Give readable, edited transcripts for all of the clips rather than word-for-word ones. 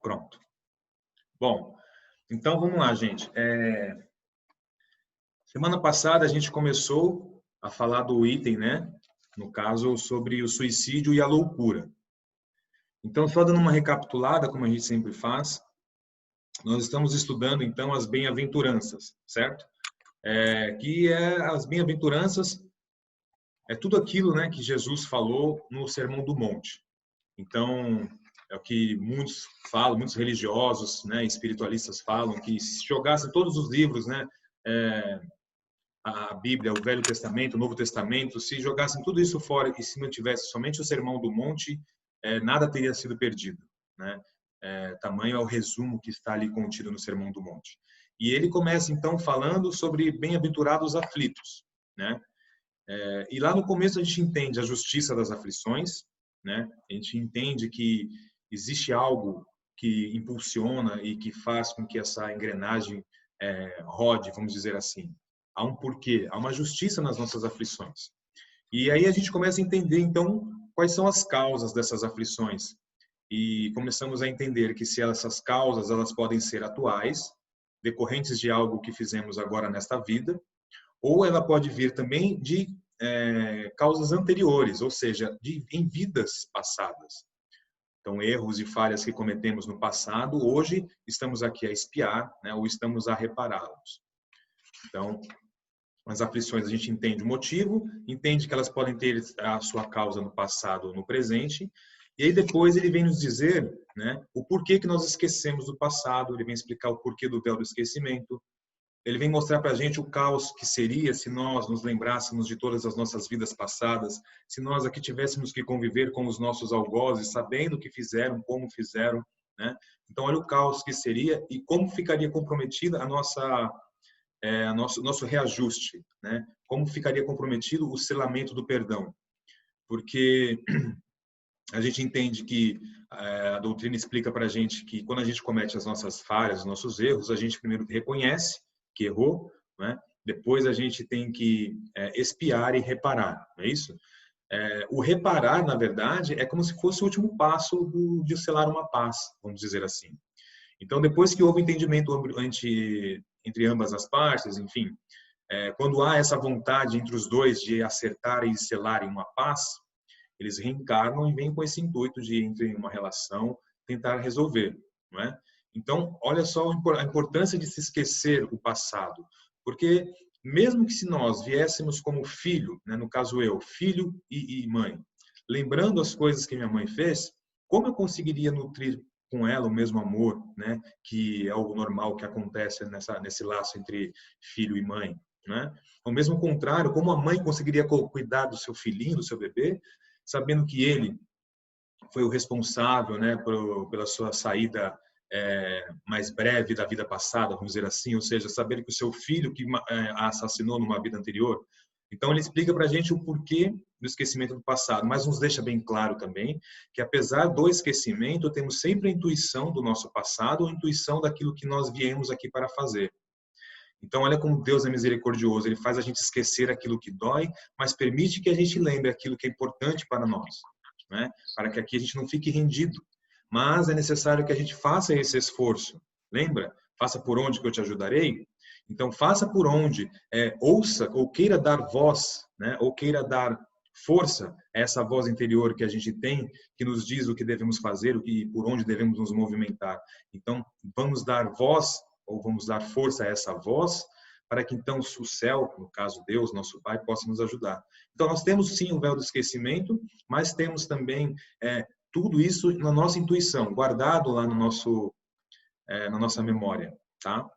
Pronto. Bom, então vamos lá, gente. Semana passada a gente começou a falar do item, né? No caso, sobre o suicídio e a loucura. Então, só dando uma recapitulada, como a gente sempre faz, nós estamos estudando, então, as bem-aventuranças, certo? As bem-aventuranças é tudo aquilo, né, que Jesus falou no Sermão do Monte. Então, é o que muitos falam, muitos religiosos, né, espiritualistas falam, que se jogassem todos os livros, né, é, a Bíblia, o Velho Testamento, o Novo Testamento, se jogassem tudo isso fora e se não tivesse somente o Sermão do Monte, nada teria sido perdido, né? Tamanho é o resumo que está ali contido no Sermão do Monte. E ele começa então falando sobre bem-aventurados aflitos, né? E lá no começo a gente entende a justiça das aflições, né? A gente entende que existe algo que impulsiona e que faz com que essa engrenagem rode, vamos dizer assim. Há um porquê, há uma justiça nas nossas aflições. E aí a gente começa a entender, então, quais são as causas dessas aflições. E começamos a entender que se essas causas elas podem ser atuais, decorrentes de algo que fizemos agora nesta vida, ou ela pode vir também de causas anteriores, ou seja, em vidas passadas. Então, erros e falhas que cometemos no passado, hoje estamos aqui a expiar, né, ou estamos a repará-los. Então, as aflições a gente entende o motivo, entende que elas podem ter a sua causa no passado ou no presente, e aí depois ele vem nos dizer, né, o porquê que nós esquecemos do passado, ele vem explicar o porquê do véu do esquecimento, ele vem mostrar para a gente o caos que seria se nós nos lembrássemos de todas as nossas vidas passadas, se nós aqui tivéssemos que conviver com os nossos algozes, sabendo o que fizeram, como fizeram, né? Então, olha o caos que seria e como ficaria comprometida a nosso reajuste, né? Como ficaria comprometido o selamento do perdão. Porque a gente entende que a doutrina explica para a gente que quando a gente comete as nossas falhas, os nossos erros, a gente primeiro reconhece que errou, né? Depois a gente tem que expiar e reparar, não é isso? O reparar, na verdade, é como se fosse o último passo de selar uma paz, vamos dizer assim. Então, depois que houve entendimento entre ambas as partes, enfim, quando há essa vontade entre os dois de acertarem e selarem uma paz, eles reencarnam e vêm com esse intuito de, entre uma relação, tentar resolver, não é? Então, olha só a importância de se esquecer o passado, porque mesmo que se nós viéssemos como filho, né, no caso eu, filho e mãe, lembrando as coisas que minha mãe fez, como eu conseguiria nutrir com ela o mesmo amor, né, que é algo normal que acontece nesse laço entre filho e mãe, né? Ao mesmo contrário, como a mãe conseguiria cuidar do seu filhinho, do seu bebê, sabendo que ele foi o responsável, né, pela sua saída mais breve da vida passada, vamos dizer assim, ou seja, saber que o seu filho que a assassinou numa vida anterior. Então, ele explica para a gente o porquê do esquecimento do passado, mas nos deixa bem claro também que, apesar do esquecimento, temos sempre a intuição do nosso passado, a intuição daquilo que nós viemos aqui para fazer. Então, olha como Deus é misericordioso. Ele faz a gente esquecer aquilo que dói, mas permite que a gente lembre aquilo que é importante para nós, né? Para que aqui a gente não fique rendido. Mas é necessário que a gente faça esse esforço. Lembra? Faça por onde que eu te ajudarei. Então, faça por onde, ouça ou queira dar voz, né? Ou queira dar força a essa voz interior que a gente tem, que nos diz o que devemos fazer e por onde devemos nos movimentar. Então, vamos dar voz ou vamos dar força a essa voz, para que então o céu, no caso Deus, nosso Pai, possa nos ajudar. Então nós temos sim o véu do esquecimento, mas temos também tudo isso na nossa intuição, guardado lá no na nossa memória, tá?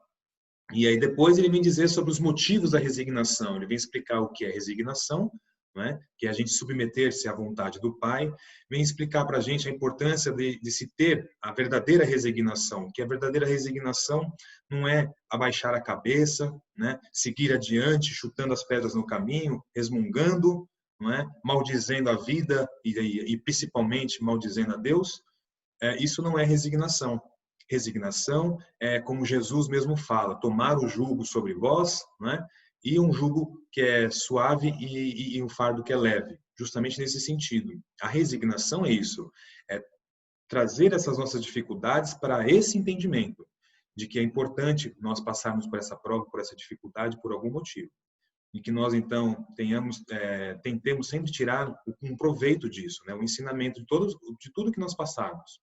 E aí depois ele vem dizer sobre os motivos da resignação, ele vem explicar o que é resignação, né? Que é a gente submeter-se à vontade do Pai, vem explicar para a gente a importância de se ter a verdadeira resignação, que a verdadeira resignação não é abaixar a cabeça, né? Seguir adiante, chutando as pedras no caminho, resmungando, não é? Maldizendo a vida e principalmente maldizendo a Deus. Isso não é resignação. Resignação é, como Jesus mesmo fala, tomar o jugo sobre vós, né? E um jugo que é suave e um fardo que é leve, justamente nesse sentido. A resignação é isso, é trazer essas nossas dificuldades para esse entendimento de que é importante nós passarmos por essa prova, por essa dificuldade, por algum motivo. E que nós, então, tentemos sempre tirar um proveito disso, né? O ensinamento de tudo que nós passarmos.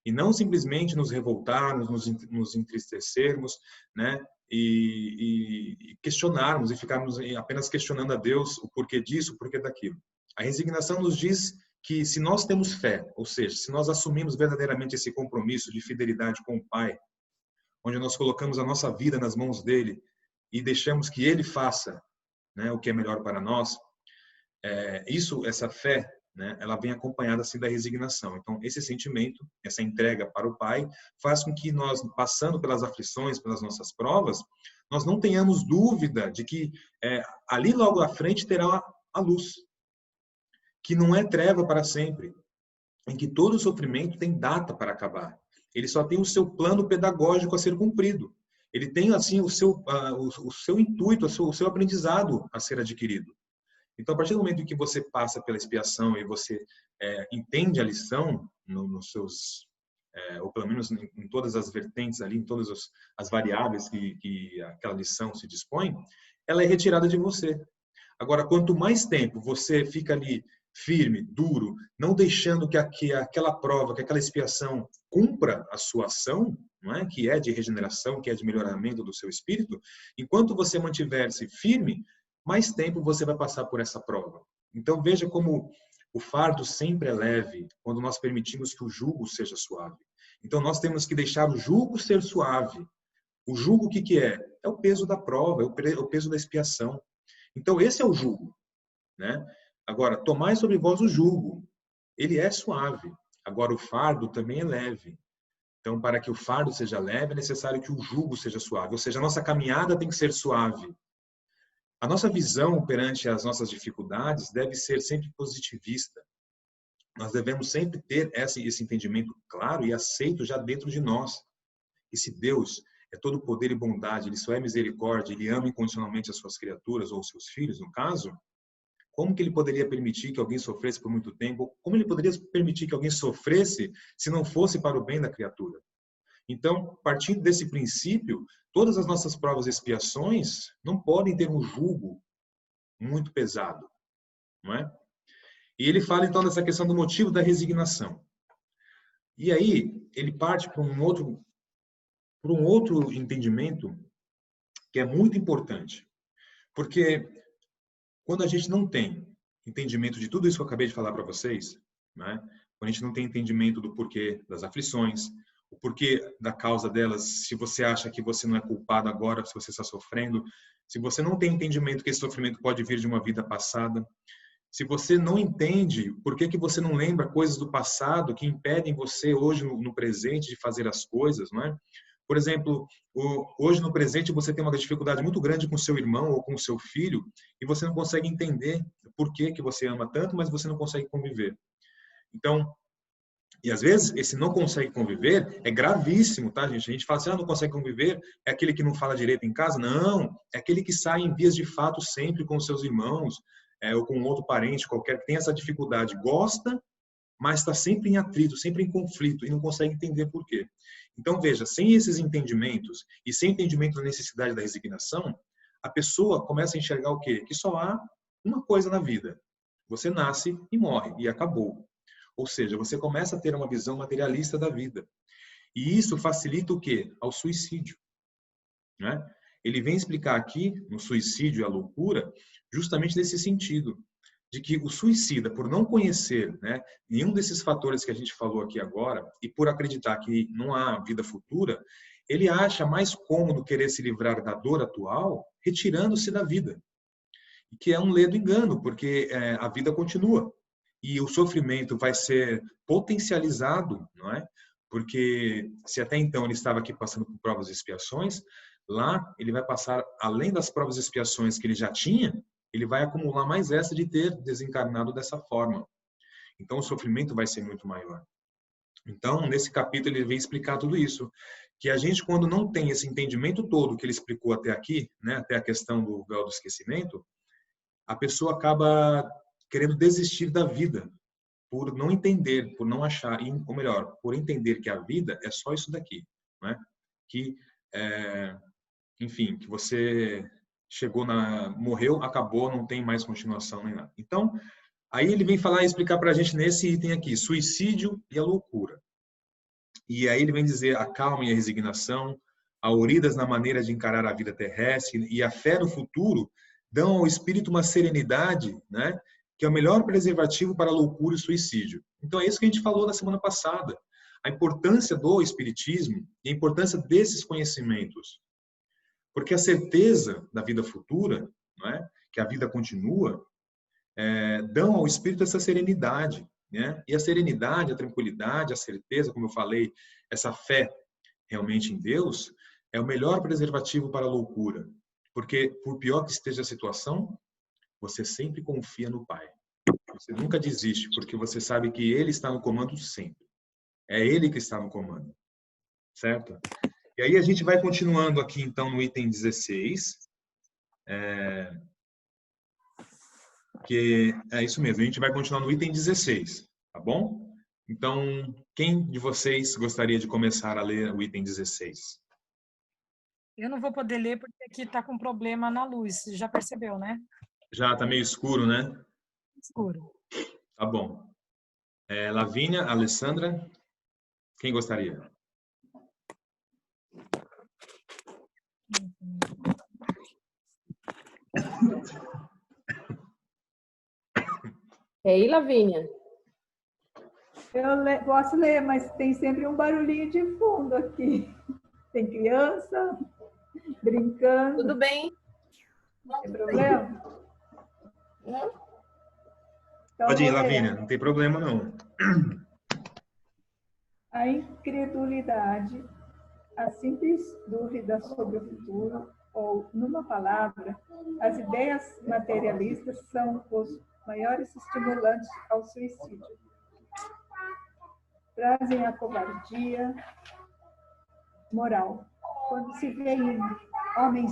E não simplesmente nos revoltarmos, nos entristecermos, né? E questionarmos, e ficarmos apenas questionando a Deus o porquê disso, o porquê daquilo. A resignação nos diz que se nós temos fé, ou seja, se nós assumimos verdadeiramente esse compromisso de fidelidade com o Pai, onde nós colocamos a nossa vida nas mãos dele e deixamos que ele faça, né, o que é melhor para nós, essa fé, né, ela vem acompanhada assim da resignação. Então, esse sentimento, essa entrega para o Pai, faz com que nós, passando pelas aflições, pelas nossas provas, nós não tenhamos dúvida de que ali logo à frente terá a luz, que não é treva para sempre, em que todo sofrimento tem data para acabar. Ele só tem o seu plano pedagógico a ser cumprido. Ele tem assim o seu intuito, o seu aprendizado a ser adquirido. Então, a partir do momento em que você passa pela expiação e você entende a lição nos seus, ou pelo menos em todas as vertentes ali, em todas as variáveis que aquela lição se dispõe, ela é retirada de você. Agora, quanto mais tempo você fica ali firme, duro, não deixando que aquela prova, que aquela expiação cumpra a sua ação, não é? Que é de regeneração, que é de melhoramento do seu espírito, enquanto você mantiver-se firme, mais tempo você vai passar por essa prova. Então veja como o fardo sempre é leve quando nós permitimos que o jugo seja suave. Então nós temos que deixar o jugo ser suave. O jugo o que é? É o peso da prova, é o peso da expiação. Então esse é o jugo, né? Agora, tomai sobre vós o jugo. Ele é suave. Agora, o fardo também é leve. Então, para que o fardo seja leve, é necessário que o jugo seja suave. Ou seja, a nossa caminhada tem que ser suave. A nossa visão perante as nossas dificuldades deve ser sempre positivista. Nós devemos sempre ter esse entendimento claro e aceito já dentro de nós. Esse Deus é todo poder e bondade, Ele só é misericórdia, Ele ama incondicionalmente as suas criaturas, ou os seus filhos, no caso. Como que ele poderia permitir que alguém sofresse por muito tempo? Como ele poderia permitir que alguém sofresse se não fosse para o bem da criatura? Então, partindo desse princípio, todas as nossas provas e expiações não podem ter um jugo muito pesado, não é? E ele fala então dessa questão do motivo da resignação. E aí ele parte para um outro entendimento que é muito importante, porque quando a gente não tem entendimento de tudo isso que eu acabei de falar para vocês, né? Quando a gente não tem entendimento do porquê das aflições, o porquê da causa delas, se você acha que você não é culpado agora, se você está sofrendo, se você não tem entendimento que esse sofrimento pode vir de uma vida passada, se você não entende por que você não lembra coisas do passado que impedem você hoje no presente de fazer as coisas, não é? Por exemplo, hoje no presente você tem uma dificuldade muito grande com seu irmão ou com seu filho e você não consegue entender por que você ama tanto, mas você não consegue conviver. Então, e às vezes esse não consegue conviver é gravíssimo, tá, gente? A gente fala assim, não consegue conviver, é aquele que não fala direito em casa? Não, é aquele que sai em vias de fato sempre com seus irmãos, ou com outro parente qualquer que tem essa dificuldade, gosta, mas está sempre em atrito, sempre em conflito e não consegue entender por quê. Então, veja, sem esses entendimentos e sem entendimento da necessidade da resignação, a pessoa começa a enxergar o quê? Que só há uma coisa na vida. Você nasce e morre, e acabou. Ou seja, você começa a ter uma visão materialista da vida. E isso facilita o quê? Ao suicídio, né? Ele vem explicar aqui, no suicídio e a loucura, justamente nesse sentido, de que o suicida, por não conhecer, né, nenhum desses fatores que a gente falou aqui agora, e por acreditar que não há vida futura, ele acha mais cômodo querer se livrar da dor atual, retirando-se da vida. E que é um ledo engano, porque a vida continua. E o sofrimento vai ser potencializado, não é? Porque se até então ele estava aqui passando por provas e expiações, lá ele vai passar, além das provas e expiações que ele já tinha, ele vai acumular mais essa de ter desencarnado dessa forma. Então, o sofrimento vai ser muito maior. Então, nesse capítulo, ele vem explicar tudo isso. Que a gente, quando não tem esse entendimento todo que ele explicou até aqui, né, até a questão do véu do esquecimento, a pessoa acaba querendo desistir da vida. por não entender, por não achar, ou melhor, por entender que a vida é só isso daqui, né? Que, enfim, que você morreu, acabou, não tem mais continuação nem nada. Então, aí ele vem falar e explicar para a gente nesse item aqui, suicídio e a loucura. E aí ele vem dizer a calma e a resignação, auridas na maneira de encarar a vida terrestre e a fé no futuro dão ao espírito uma serenidade, né, que é o melhor preservativo para a loucura e o suicídio. Então é isso que a gente falou na semana passada. A importância do espiritismo e a importância desses conhecimentos. Porque a certeza da vida futura, não é, que a vida continua, dão ao espírito essa serenidade, né? E a serenidade, a tranquilidade, a certeza, como eu falei, essa fé realmente em Deus, é o melhor preservativo para a loucura. Porque, por pior que esteja a situação, você sempre confia no Pai. Você nunca desiste, porque você sabe que Ele está no comando sempre. É Ele que está no comando. Certo? E aí a gente vai continuando aqui, então, no item 16. Que é isso mesmo, a gente vai continuar no item 16, tá bom? Então, quem de vocês gostaria de começar a ler o item 16? Eu não vou poder ler porque aqui está com problema na luz, você já percebeu, né? Já está meio escuro, né? Escuro. Tá bom. Lavínia, Alessandra, quem gostaria? E aí, Lavínia? Eu posso ler, mas tem sempre um barulhinho de fundo aqui. Tem criança brincando. Tudo bem? Não tem problema? Não? Então, Pode ir, Lavínia, não tem problema não. A incredulidade, a simples dúvida sobre o futuro, ou, numa palavra, as ideias materialistas são os maiores estimulantes ao suicídio. Trazem a covardia moral. Quando se vê homens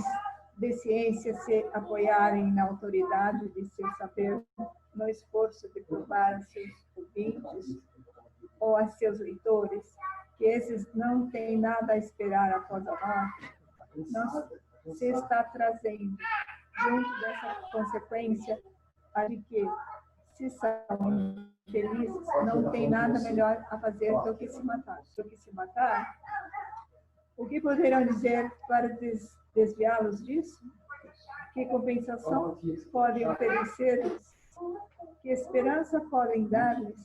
de ciência se apoiarem na autoridade de seu saber, no esforço de provar a seus ouvintes ou a seus leitores que esses não têm nada a esperar após a morte, não se está trazendo, junto dessa consequência, a de que, se são felizes, não tem nada melhor a fazer do que se matar. O que poderão dizer para desviá-los disso? Que compensação podem oferecer-lhes? Que esperança podem dar-lhes?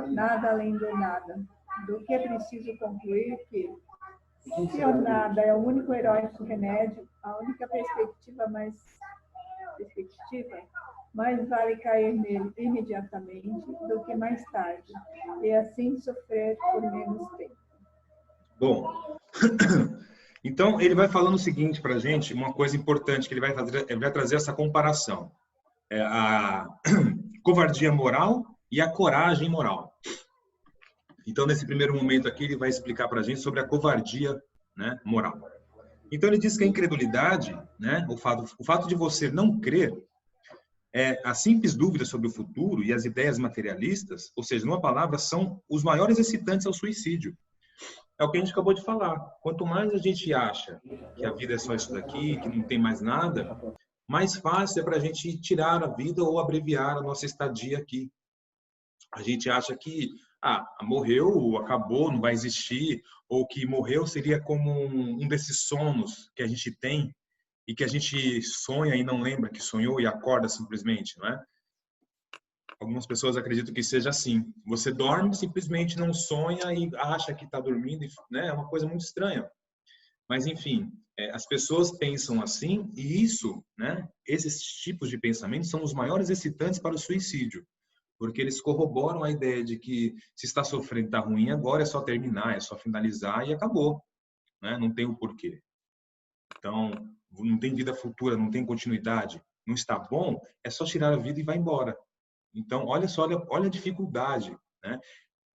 Nada além do nada. Do que é preciso concluir que, se o nada é o único heróico remédio, a única perspectiva, mais vale cair nele imediatamente do que mais tarde, e assim sofrer por menos tempo. Bom, então ele vai falando o seguinte para a gente, uma coisa importante que ele vai trazer essa comparação. A covardia moral e a coragem moral. Então, nesse primeiro momento aqui, ele vai explicar para a gente sobre a covardia, né, moral. Então, ele diz que a incredulidade, né, o fato de você não crer, a simples dúvida sobre o futuro e as ideias materialistas, ou seja, numa palavra, são os maiores excitantes ao suicídio. É o que a gente acabou de falar. Quanto mais a gente acha que a vida é só isso daqui, que não tem mais nada, mais fácil é para a gente tirar a vida ou abreviar a nossa estadia aqui. A gente acha que morreu, acabou, não vai existir, ou que morreu seria como um desses sonos que a gente tem e que a gente sonha e não lembra que sonhou e acorda simplesmente, não é? Algumas pessoas acreditam que seja assim. Você dorme, simplesmente não sonha e acha que está dormindo, né? É uma coisa muito estranha. Mas, enfim, as pessoas pensam assim e isso, né? Esses tipos de pensamentos são os maiores excitantes para o suicídio. Porque eles corroboram a ideia de que se está sofrendo, está ruim agora, é só terminar, é só finalizar e acabou. Né? Não tem o porquê. Então, não tem vida futura, não tem continuidade, não está bom, é só tirar a vida e vai embora. Então, olha só, olha a dificuldade. Né?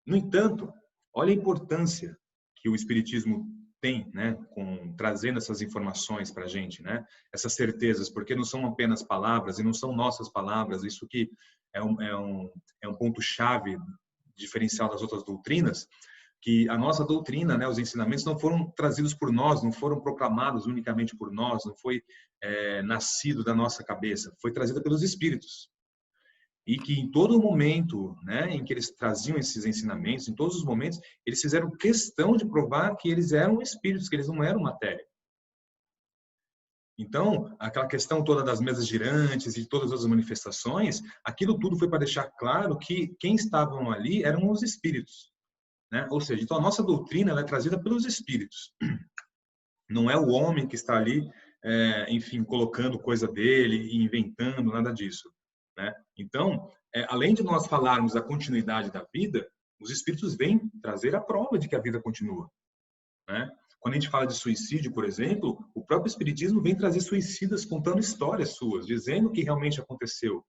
No entanto, olha a importância que o Espiritismo tem, né, trazendo essas informações para a gente, né, essas certezas, porque não são apenas palavras e não são nossas palavras, isso que é um ponto-chave diferencial das outras doutrinas, que a nossa doutrina, né, os ensinamentos não foram trazidos por nós, não foram proclamados unicamente por nós, não foi nascido da nossa cabeça, foi trazida pelos Espíritos. E que em todo momento, né, em que eles traziam esses ensinamentos, em todos os momentos, eles fizeram questão de provar que eles eram espíritos, que eles não eram matéria. Então, aquela questão toda das mesas girantes e todas as manifestações, aquilo tudo foi para deixar claro que quem estavam ali eram os espíritos, né? Ou seja, então a nossa doutrina ela é trazida pelos espíritos. Não é o homem que está ali, enfim, colocando coisa dele e inventando, nada disso, né? Então, além de nós falarmos da continuidade da vida, os espíritos vêm trazer a prova de que a vida continua, né? Quando a gente fala de suicídio, por exemplo, o próprio espiritismo vem trazer suicidas contando histórias suas, dizendo que realmente aconteceu,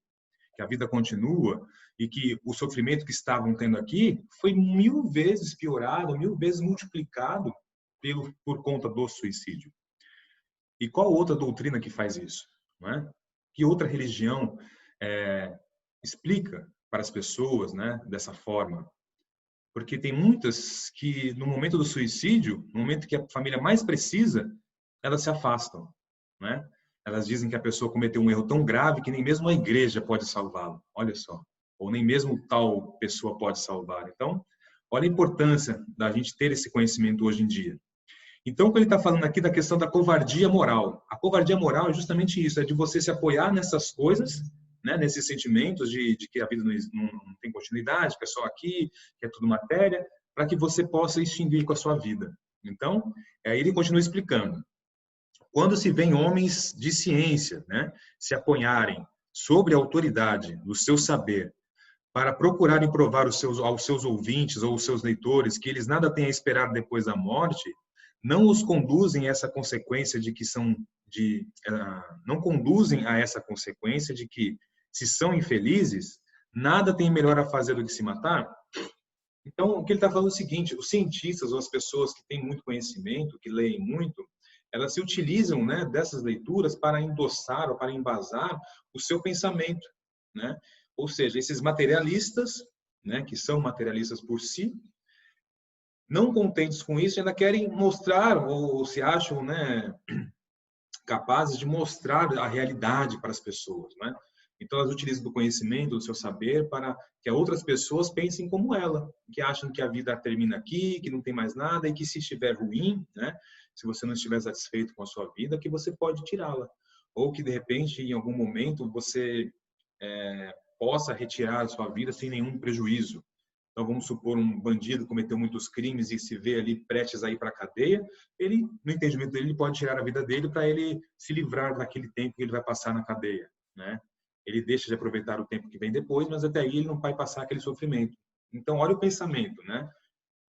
que a vida continua e que o sofrimento que estavam tendo aqui foi 1000 vezes piorado, 1000 vezes multiplicado por conta do suicídio. E qual outra doutrina que faz isso, não é? Que outra religião explica para as pessoas, né, dessa forma? Porque tem muitas que, no momento do suicídio, no momento que a família mais precisa, elas se afastam, né? Elas dizem que a pessoa cometeu um erro tão grave que nem mesmo a igreja pode salvá-lo. Olha só. Ou nem mesmo tal pessoa pode salvar. Então, olha a importância da gente ter esse conhecimento hoje em dia. Então, quando ele está falando aqui da questão da covardia moral. A covardia moral é justamente isso, é de você se apoiar nessas coisas, né, nesses sentimentos de que a vida não tem continuidade, que é só aqui, que é tudo matéria, para que você possa extinguir com a sua vida. Então, ele continua explicando. Quando se vêem homens de ciência, né, se apoiarem sobre a autoridade do seu saber para procurarem provar aos seus ouvintes ou aos seus leitores que eles nada têm a esperar depois da morte, não os conduzem a essa consequência de que não conduzem a essa consequência de que se são infelizes, nada tem melhor a fazer do que se matar. Então, o que ele está falando é o seguinte, os cientistas ou as pessoas que têm muito conhecimento, que leem muito, elas se utilizam, né, dessas leituras para endossar ou para embasar o seu pensamento, né? Ou seja, esses materialistas, né, que são materialistas por si, não contentes com isso, ainda querem mostrar ou se acham, né, capazes de mostrar a realidade para as pessoas, né? Então, elas utilizam do conhecimento, do seu saber, para que outras pessoas pensem como ela, que acham que a vida termina aqui, que não tem mais nada, e que se estiver ruim, né, se você não estiver satisfeito com a sua vida, que você pode tirá-la. Ou que, de repente, em algum momento, você possa retirar a sua vida sem nenhum prejuízo. Então, vamos supor, um bandido cometeu muitos crimes e se vê ali prestes a ir para a cadeia, ele, no entendimento dele, ele pode tirar a vida dele para ele se livrar daquele tempo que ele vai passar na cadeia, né? Ele deixa de aproveitar o tempo que vem depois, mas até aí ele não vai passar aquele sofrimento. Então, olha o pensamento, né?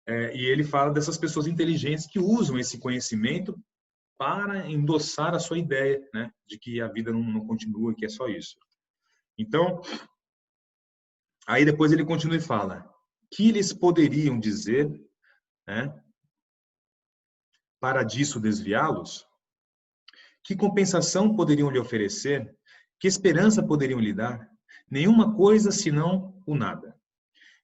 E ele fala dessas pessoas inteligentes que usam esse conhecimento para endossar a sua ideia, né? De que a vida não continua, que é só isso. Então, aí depois ele continua e fala: que lhes poderiam dizer, né, para disso desviá-los? Que compensação poderiam lhe oferecer? Que esperança poderiam lhe dar? Nenhuma coisa senão o nada.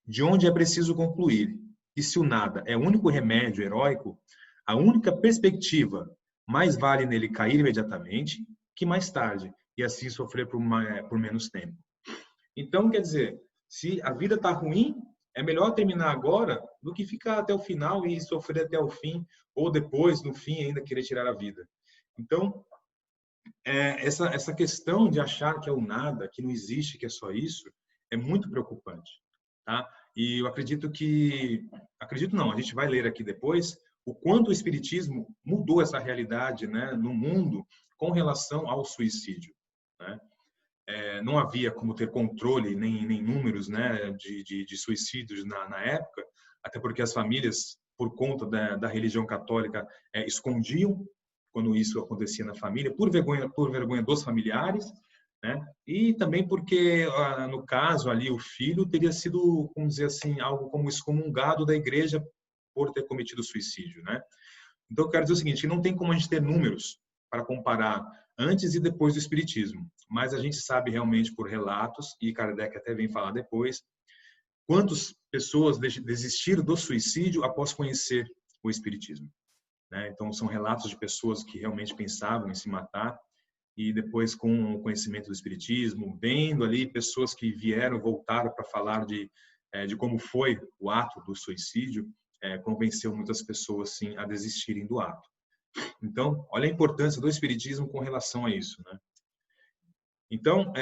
De onde é preciso concluir que se o nada é o único remédio heróico, a única perspectiva, mais vale nele cair imediatamente que mais tarde, e assim sofrer por menos tempo. Então, quer dizer, se a vida está ruim, é melhor terminar agora do que ficar até o final e sofrer até o fim, ou depois, no fim, ainda querer tirar a vida. Então, essa questão de achar que é o nada, que não existe, que é só isso, é muito preocupante, tá? E eu acredito não, a gente vai ler aqui depois o quanto o espiritismo mudou essa realidade, né, no mundo com relação ao suicídio, né? Não havia como ter controle nem números, né, de suicídios na época, até porque as famílias, por conta da religião católica, escondiam quando isso acontecia na família, por vergonha dos familiares, né? E também porque, no caso ali, o filho teria sido, vamos dizer assim, algo como excomungado da igreja por ter cometido suicídio, né? Então, eu quero dizer o seguinte, que não tem como a gente ter números para comparar antes e depois do espiritismo, mas a gente sabe realmente por relatos, e Kardec até vem falar depois, quantas pessoas desistiram do suicídio após conhecer o espiritismo, né? Então, são relatos de pessoas que realmente pensavam em se matar e depois, com o conhecimento do espiritismo, vendo ali pessoas que vieram, voltaram para falar de como foi o ato do suicídio, convenceu muitas pessoas, sim, a desistirem do ato. Então, olha a importância do espiritismo com relação a isso, né? Então,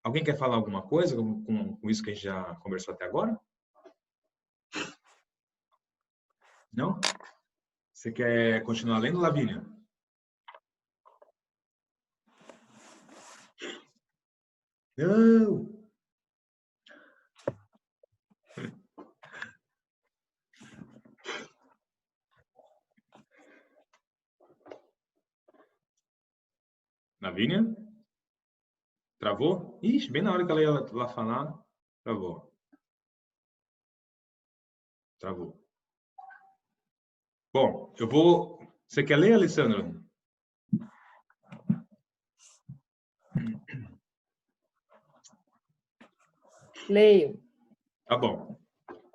alguém quer falar alguma coisa com isso que a gente já conversou até agora? Não? Você quer continuar lendo, Lavínia? Não! Lavínia? Travou? Ixi, bem na hora que ela ia lá falar, travou. Travou. Bom, eu vou... Você quer ler, Alessandro? Leio. Tá bom.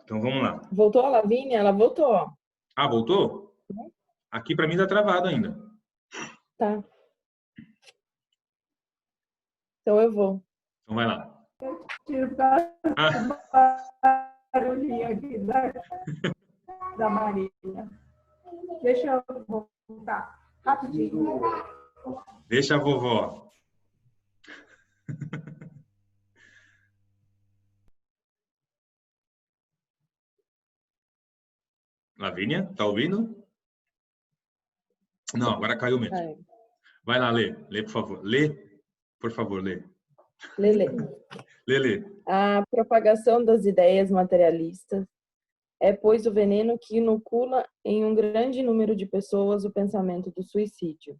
Então, vamos lá. Voltou a Lavínia? Ela voltou. Ah, voltou? Aqui para mim tá travado ainda. Tá. Então eu vou. Então, vai lá. Tiro Ah, barulhinho aqui da Marília. Deixa eu voltar rapidinho. deixa a vovó. Lavínia, tá ouvindo? Não, agora caiu mesmo. É. Vai lá, lê. Lê, por favor. Lê, por favor, lê. Lelê. Lê. A propagação das ideias materialistas é, pois, o veneno que inocula em um grande número de pessoas o pensamento do suicídio.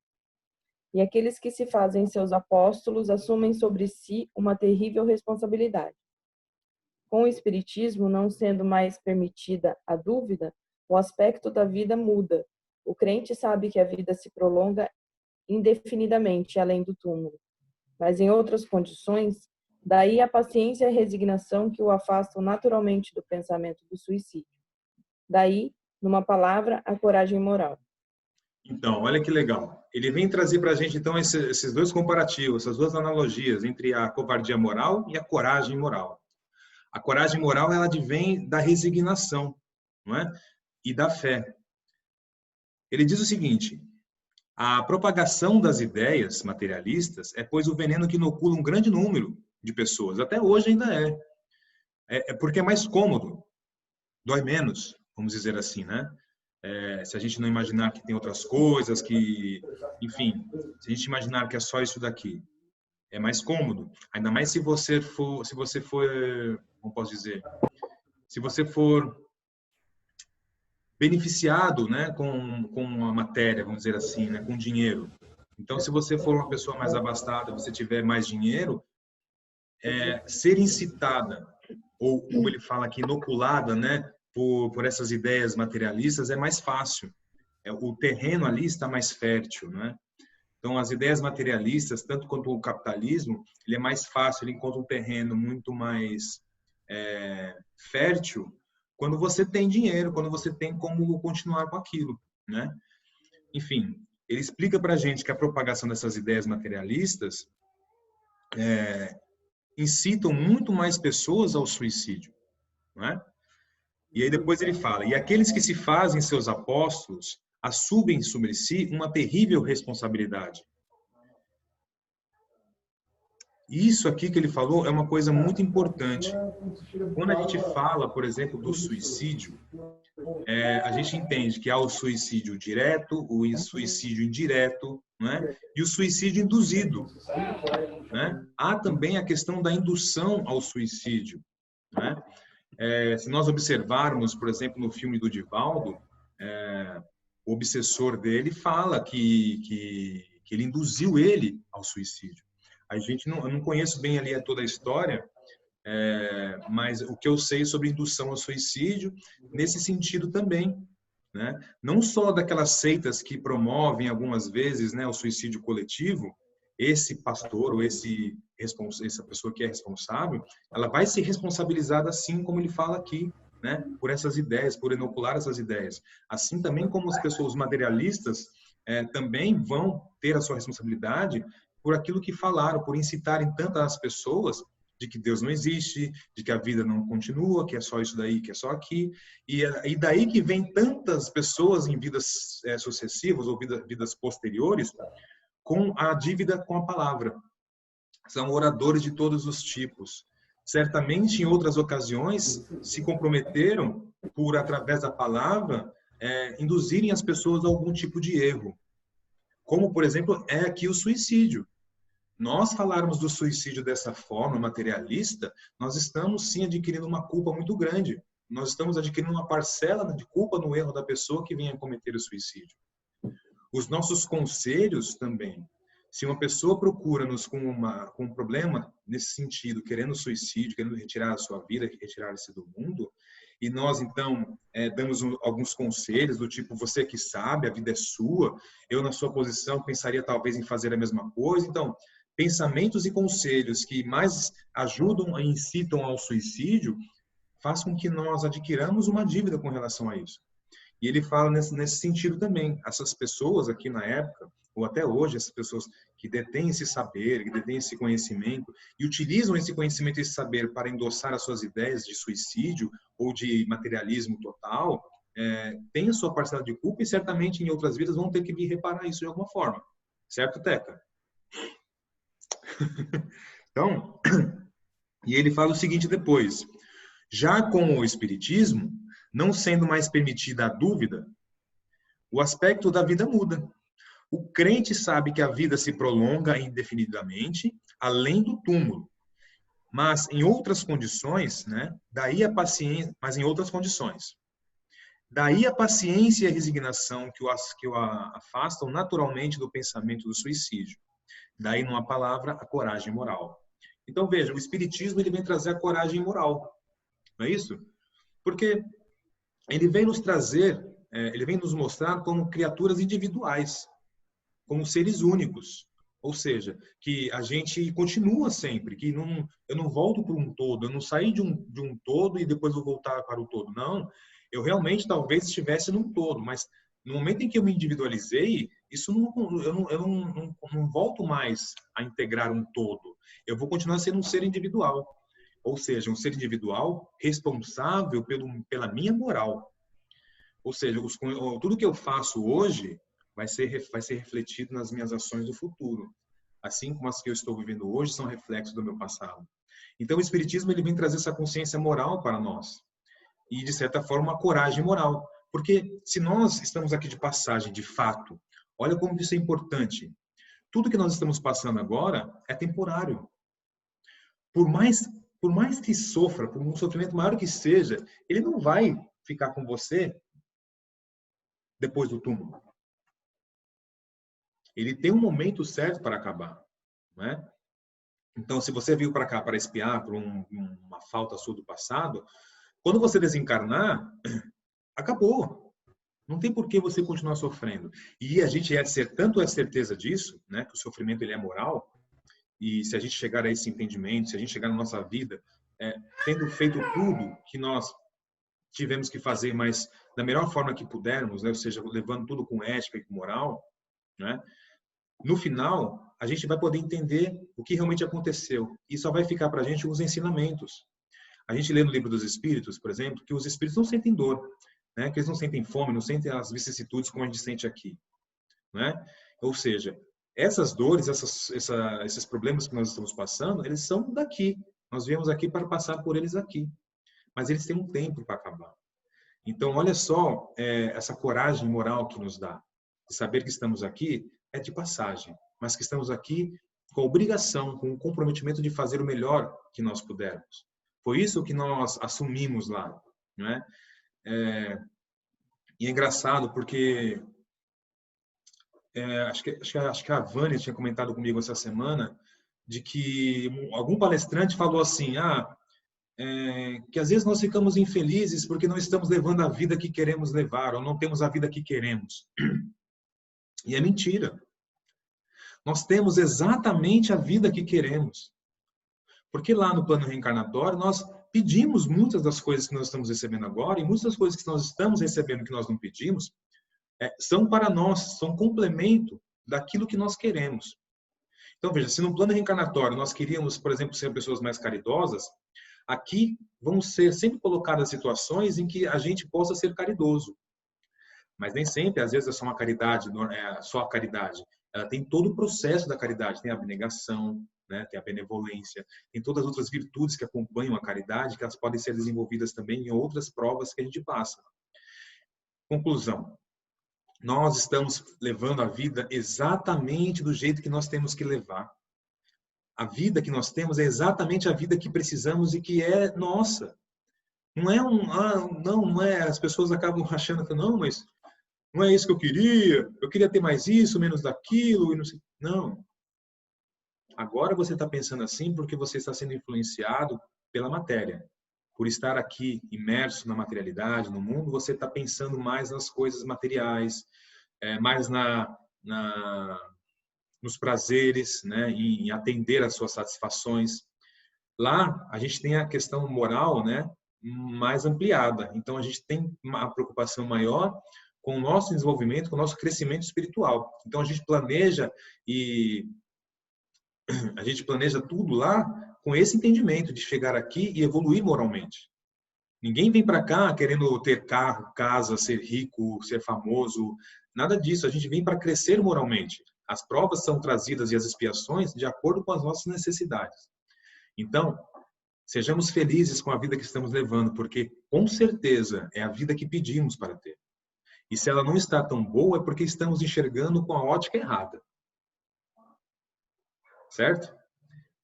E aqueles que se fazem seus apóstolos assumem sobre si uma terrível responsabilidade. Com o espiritismo não sendo mais permitida a dúvida, o aspecto da vida muda. O crente sabe que a vida se prolonga indefinidamente além do túmulo. Mas em outras condições, daí a paciência e a resignação que o afastam naturalmente do pensamento do suicídio. Daí, numa palavra, a coragem moral. Então, olha que legal. Ele vem trazer para a gente, então, esses dois comparativos, essas duas analogias entre a covardia moral e a coragem moral. A coragem moral, ela advém da resignação, não é? E da fé. Ele diz o seguinte: a propagação das ideias materialistas é, pois, o veneno que inocula um grande número de pessoas. Até hoje ainda é. É porque é mais cômodo, dói menos, vamos dizer assim, né? Se a gente não imaginar que tem outras coisas, que, enfim, se a gente imaginar que é só isso daqui, é mais cômodo. Ainda mais se você for, como posso dizer, se você for beneficiado, né, com a matéria, vamos dizer assim, né, com dinheiro. Então, se você for uma pessoa mais abastada, você tiver mais dinheiro, ser incitada, ou como ele fala aqui, inoculada, né, por essas ideias materialistas é mais fácil. O terreno ali está mais fértil, né? Então, as ideias materialistas, tanto quanto o capitalismo, ele é mais fácil, ele encontra um terreno muito mais fértil quando você tem dinheiro, quando você tem como continuar com aquilo, né? Enfim, ele explica para a gente que a propagação dessas ideias materialistas incitam muito mais pessoas ao suicídio, não é? E aí depois ele fala: e aqueles que se fazem seus apóstolos assumem sobre si uma terrível responsabilidade. Isso aqui que ele falou é uma coisa muito importante. Quando a gente fala, por exemplo, do suicídio, a gente entende que há o suicídio direto, o suicídio indireto, né? E o suicídio induzido, né? Há também a questão da indução ao suicídio, né? Se nós observarmos, por exemplo, no filme do Divaldo, o obsessor dele fala que ele induziu ele ao suicídio. A gente eu não conheço bem ali toda a história, mas o que eu sei sobre indução ao suicídio, nesse sentido também, né? Não só daquelas seitas que promovem algumas vezes, né, o suicídio coletivo. Esse pastor ou essa pessoa que é responsável, ela vai ser responsabilizada assim como ele fala aqui, né, por essas ideias, por inocular essas ideias. Assim também como as pessoas materialistas também vão ter a sua responsabilidade por aquilo que falaram, por incitarem tantas pessoas de que Deus não existe, de que a vida não continua, que é só isso daí, que é só aqui. E daí que vem tantas pessoas em vidas sucessivas ou vidas posteriores com a dívida com a palavra. São oradores de todos os tipos. Certamente, em outras ocasiões, se comprometeram por, através da palavra, induzirem as pessoas a algum tipo de erro. Como, por exemplo, é aqui o suicídio. Nós falarmos do suicídio dessa forma materialista, nós estamos sim adquirindo uma culpa muito grande. Nós estamos adquirindo uma parcela de culpa no erro da pessoa que venha cometer o suicídio. Os nossos conselhos também. Se uma pessoa procura-nos com um problema nesse sentido, querendo suicídio, querendo retirar a sua vida, retirar-se do mundo, e nós, então, damos alguns conselhos do tipo, você que sabe, a vida é sua, eu na sua posição pensaria talvez em fazer a mesma coisa. Então, pensamentos e conselhos que mais ajudam e incitam ao suicídio, faz com que nós adquiramos uma dívida com relação a isso. E ele fala nesse sentido também. Essas pessoas aqui na época, ou até hoje, essas pessoas que detêm esse saber, que detêm esse conhecimento, e utilizam esse conhecimento e esse saber para endossar as suas ideias de suicídio ou de materialismo total, têm a sua parcela de culpa e certamente em outras vidas vão ter que vir reparar isso de alguma forma. Certo, Teca? Então, e ele fala o seguinte depois: já com o Espiritismo, não sendo mais permitida a dúvida, o aspecto da vida muda. O crente sabe que a vida se prolonga indefinidamente, além do túmulo, mas em outras condições, né? Daí a paciência, mas em outras condições. Daí a paciência e a resignação que o afastam naturalmente do pensamento do suicídio. Daí, numa palavra, a coragem moral. Então, veja, o Espiritismo ele vem trazer a coragem moral, não é isso? Porque ele vem nos trazer, ele vem nos mostrar como criaturas individuais, como seres únicos. Ou seja, que a gente continua sempre, que eu não volto para um todo, eu não saí de um todo e depois vou voltar para o todo. Não, eu realmente talvez estivesse num todo, mas no momento em que eu me individualizei, eu não volto mais a integrar um todo. Eu vou continuar sendo um ser individual. Ou seja, um ser individual responsável pela minha moral. Ou seja, tudo que eu faço hoje vai ser refletido nas minhas ações do futuro. Assim como as que eu estou vivendo hoje são reflexos do meu passado. Então, o Espiritismo ele vem trazer essa consciência moral para nós. E, de certa forma, uma coragem moral. Porque se nós estamos aqui de passagem, de fato, olha como isso é importante. Tudo que nós estamos passando agora é temporário. Por mais que sofra, por um sofrimento maior que seja, ele não vai ficar com você depois do túmulo. Ele tem um momento certo para acabar, não é? Então, se você veio para cá para expiar por uma falta sua do passado, quando você desencarnar, acabou. Não tem por que você continuar sofrendo. E a gente tanto é certeza disso, né, que o sofrimento ele é moral, e se a gente chegar a esse entendimento, se a gente chegar na nossa vida, tendo feito tudo que nós tivemos que fazer, mas da melhor forma que pudermos, né, ou seja, levando tudo com ética e com moral, né, no final, a gente vai poder entender o que realmente aconteceu. E só vai ficar para a gente os ensinamentos. A gente lê no Livro dos Espíritos, por exemplo, que os espíritos não sentem dor, né? Que eles não sentem fome, não sentem as vicissitudes como a gente sente aqui, né? Ou seja, essas dores, esses problemas que nós estamos passando, eles são daqui. Nós viemos aqui para passar por eles aqui. Mas eles têm um tempo para acabar. Então, olha só essa coragem moral que nos dá. De saber que estamos aqui é de passagem, mas que estamos aqui com a obrigação, com o comprometimento de fazer o melhor que nós pudermos. Foi isso que nós assumimos lá, não é? E é engraçado porque acho que a Vânia tinha comentado comigo essa semana de que algum palestrante falou assim, que às vezes nós ficamos infelizes porque não estamos levando a vida que queremos levar, ou não temos a vida que queremos. E é mentira. Nós temos exatamente a vida que queremos. Porque lá no plano reencarnatório, nós pedimos muitas das coisas que nós estamos recebendo agora, e muitas das coisas que nós estamos recebendo que nós não pedimos, são para nós, são complemento daquilo que nós queremos. Então, veja, se no plano reencarnatório nós queríamos, por exemplo, ser pessoas mais caridosas, aqui vão ser sempre colocadas situações em que a gente possa ser caridoso. Mas nem sempre, às vezes, é só uma caridade, só a caridade. Ela tem todo o processo da caridade, tem a abnegação, né? Tem a benevolência, tem todas as outras virtudes que acompanham a caridade, que elas podem ser desenvolvidas também em outras provas que a gente passa. Conclusão. Nós estamos levando a vida exatamente do jeito que nós temos que levar. A vida que nós temos é exatamente a vida que precisamos e que é nossa. Não é não é, as pessoas acabam achando que não, mas não é isso que eu queria ter mais isso, menos daquilo, e não sei. Não. Agora você está pensando assim porque você está sendo influenciado pela matéria. Por estar aqui imerso na materialidade, no mundo, você está pensando mais nas coisas materiais, mais nos prazeres, né, em atender às suas satisfações. Lá, a gente tem a questão moral, né, mais ampliada. Então, a gente tem uma preocupação maior com o nosso desenvolvimento, com o nosso crescimento espiritual. Então, a gente planeja tudo lá com esse entendimento de chegar aqui e evoluir moralmente. Ninguém vem para cá querendo ter carro, casa, ser rico, ser famoso, nada disso. A gente vem para crescer moralmente. As provas são trazidas e as expiações de acordo com as nossas necessidades. Então, sejamos felizes com a vida que estamos levando, porque com certeza é a vida que pedimos para ter. E se ela não está tão boa, é porque estamos enxergando com a ótica errada. Certo?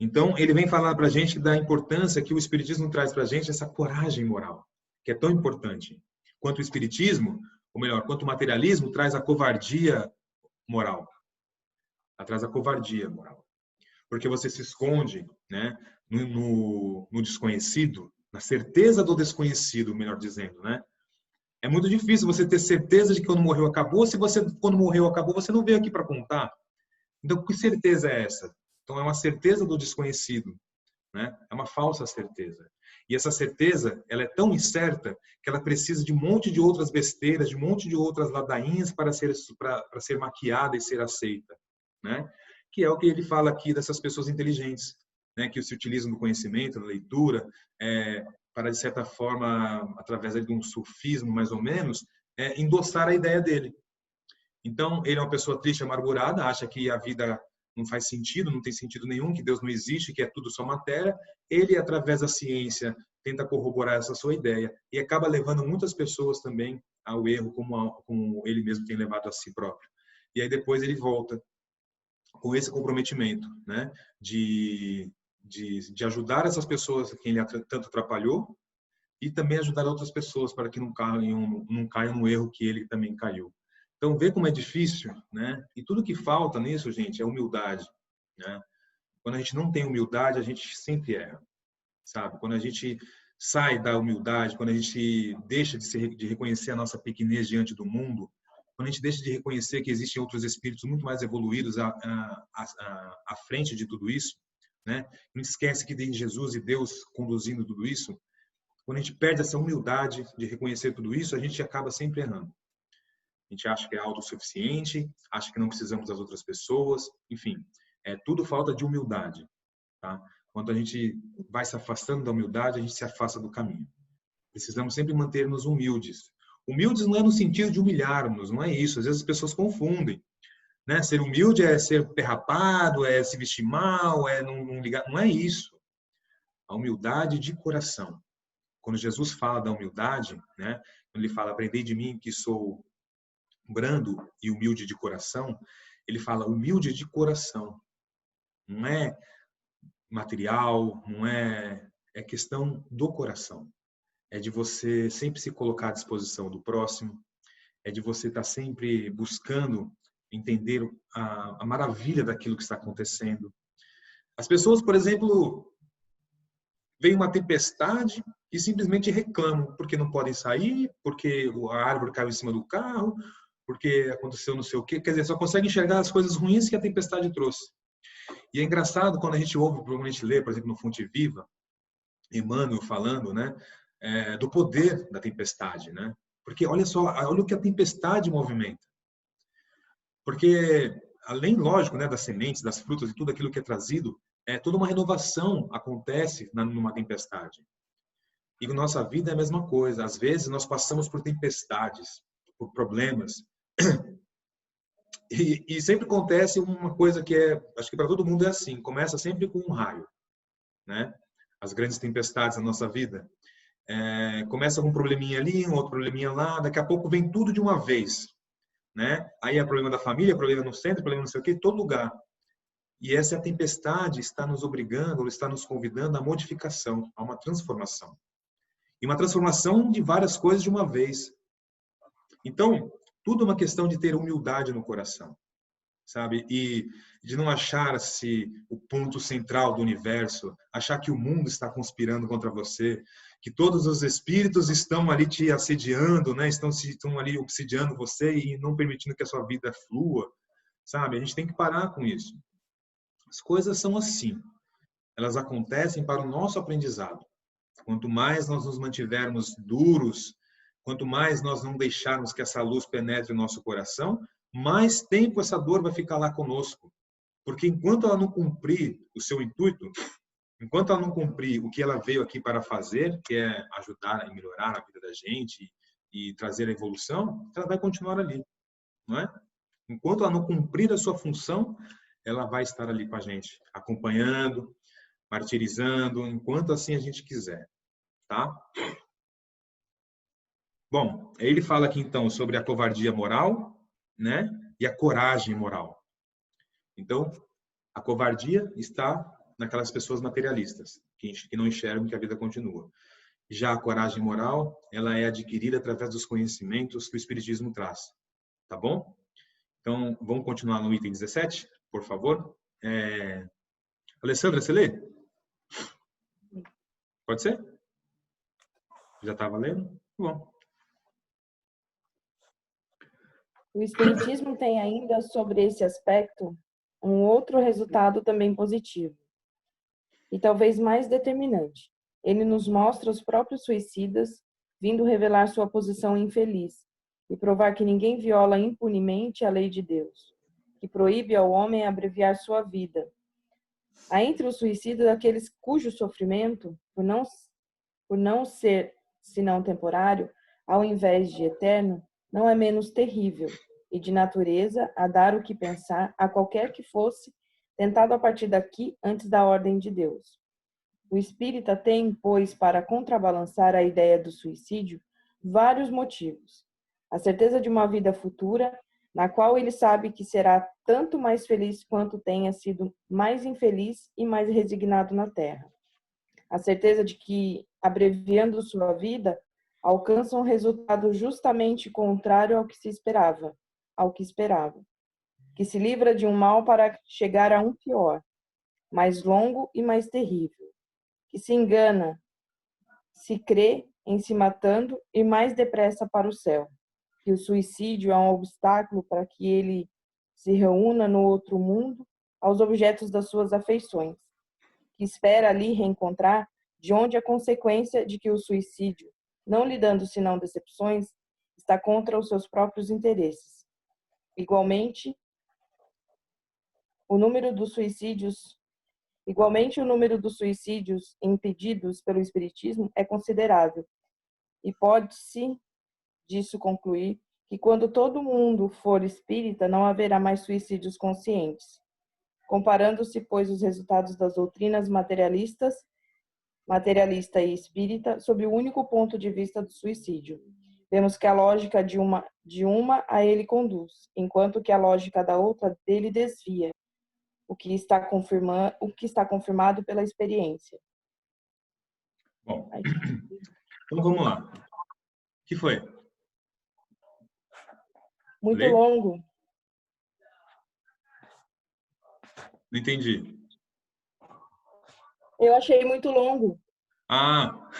Então, ele vem falar para a gente da importância que o Espiritismo traz para a gente, essa coragem moral, que é tão importante. Quanto o Espiritismo, ou melhor, quanto o materialismo, traz a covardia moral. Traz a covardia moral. Porque você se esconde, né, no desconhecido, na certeza do desconhecido, melhor dizendo, né? É muito difícil você ter certeza de que quando morreu acabou, quando morreu acabou, você não veio aqui para contar. Então, que certeza é essa? Então, é uma certeza do desconhecido, né? É uma falsa certeza. E essa certeza, ela é tão incerta que ela precisa de um monte de outras besteiras, de um monte de outras ladainhas para ser maquiada e ser aceita, né? Que é o que ele fala aqui dessas pessoas inteligentes, né? Que se utilizam do conhecimento, da leitura, para, de certa forma, através de um sofismo, mais ou menos, endossar a ideia dele. Então, ele é uma pessoa triste, amargurada, acha que a vida não faz sentido, não tem sentido nenhum, que Deus não existe, que é tudo só matéria. Ele, através da ciência, tenta corroborar essa sua ideia e acaba levando muitas pessoas também ao erro, como ele mesmo tem levado a si próprio. E aí depois ele volta com esse comprometimento, né, de ajudar essas pessoas a quem ele tanto atrapalhou e também ajudar outras pessoas para que não caiam no erro que ele também caiu. Então, vê como é difícil, né? E tudo que falta nisso, gente, é humildade, né? Quando a gente não tem humildade, a gente sempre erra, sabe? Quando a gente sai da humildade, quando a gente deixa de reconhecer a nossa pequenez diante do mundo, quando a gente deixa de reconhecer que existem outros espíritos muito mais evoluídos à frente de tudo isso, né? Não esquece que tem Jesus e Deus conduzindo tudo isso. Quando a gente perde essa humildade de reconhecer tudo isso, a gente acaba sempre errando. A gente acha que é autossuficiente, acha que não precisamos das outras pessoas, enfim, tudo falta de humildade, tá? Quando a gente vai se afastando da humildade, a gente se afasta do caminho. Precisamos sempre manter-nos humildes. Humildes não é no sentido de humilharmos, não é isso. Às vezes as pessoas confundem, né? Ser humilde é ser perrapado, é se vestir mal, é não ligar. Não é isso. A humildade de coração. Quando Jesus fala da humildade, né? Quando ele fala, aprendei de mim que sou brando e humilde de coração, ele fala humilde de coração. Não é material, não é questão do coração. É de você sempre se colocar à disposição do próximo, é de você estar sempre buscando entender a maravilha daquilo que está acontecendo. As pessoas, por exemplo, vem uma tempestade e simplesmente reclamam porque não podem sair, porque a árvore caiu em cima do carro, porque aconteceu não sei o quê. Quer dizer, só consegue enxergar as coisas ruins que a tempestade trouxe. E é engraçado quando a gente ouve, provavelmente lê, por exemplo, no Fonte Viva, Emmanuel falando, né, do poder da tempestade, né? Porque olha só, olha o que a tempestade movimenta. Porque além, lógico, né, das sementes, das frutas e tudo aquilo que é trazido, toda uma renovação acontece numa tempestade. E na nossa vida é a mesma coisa. Às vezes nós passamos por tempestades, por problemas. E sempre acontece uma coisa que acho que para todo mundo é assim, começa sempre com um raio, né? As grandes tempestades da nossa vida. Começa com um probleminha ali, um outro probleminha lá, daqui a pouco vem tudo de uma vez, né? Aí é problema da família, problema no centro, problema não sei o quê, em todo lugar. E essa tempestade está nos obrigando, ou está nos convidando à modificação, a uma transformação. E uma transformação de várias coisas de uma vez. Então, tudo é uma questão de ter humildade no coração, sabe? E de não achar-se o ponto central do universo, achar que o mundo está conspirando contra você, que todos os espíritos estão ali te assediando, né? Estão ali obsidiando você e não permitindo que a sua vida flua, sabe? A gente tem que parar com isso. As coisas são assim. Elas acontecem para o nosso aprendizado. Quanto mais nós nos mantivermos duros, quanto mais nós não deixarmos que essa luz penetre o nosso coração, mais tempo essa dor vai ficar lá conosco. Porque enquanto ela não cumprir o seu intuito, enquanto ela não cumprir o que ela veio aqui para fazer, que é ajudar a melhorar a vida da gente e trazer a evolução, ela vai continuar ali, não é? Enquanto ela não cumprir a sua função, ela vai estar ali com a gente, acompanhando, martirizando, enquanto assim a gente quiser, tá? Bom, ele fala aqui então sobre a covardia moral, né? E a coragem moral. Então, a covardia está naquelas pessoas materialistas, que não enxergam que a vida continua. Já a coragem moral, ela é adquirida através dos conhecimentos que o Espiritismo traz. Tá bom? Então, vamos continuar no item 17, por favor. Alessandra, você lê? Pode ser? Já estava lendo? Bom. O Espiritismo tem ainda sobre esse aspecto um outro resultado também positivo, e talvez mais determinante. Ele nos mostra os próprios suicidas vindo revelar sua posição infeliz e provar que ninguém viola impunemente a lei de Deus, que proíbe ao homem abreviar sua vida. Há entre os suicidas aqueles cujo sofrimento, por não ser senão temporário, ao invés de eterno, não é menos terrível, e de natureza a dar o que pensar a qualquer que fosse tentado a partir daqui antes da ordem de Deus. O espírita tem, pois, para contrabalançar a ideia do suicídio, vários motivos. A certeza de uma vida futura, na qual ele sabe que será tanto mais feliz quanto tenha sido mais infeliz e mais resignado na terra. A certeza de que, abreviando sua vida, alcança um resultado justamente contrário ao que esperava, que se livra de um mal para chegar a um pior, mais longo e mais terrível, que se engana, se crê em se matando e mais depressa para o céu, que o suicídio é um obstáculo para que ele se reúna no outro mundo aos objetos das suas afeições, que espera ali reencontrar, de onde a consequência de que o suicídio, não lhe dando senão decepções, está contra os seus próprios interesses. Igualmente, o número dos suicídios impedidos pelo Espiritismo é considerável, e pode-se disso concluir que quando todo mundo for espírita, não haverá mais suicídios conscientes. Comparando-se, pois, os resultados das doutrinas materialista e espírita, sob o único ponto de vista do suicídio, vemos que a lógica de uma a ele conduz, enquanto que a lógica da outra dele desvia, o que está confirmado pela experiência. Bom, então vamos lá. O que foi? Muito Lê? longo. Não entendi. Eu achei muito longo. Ah,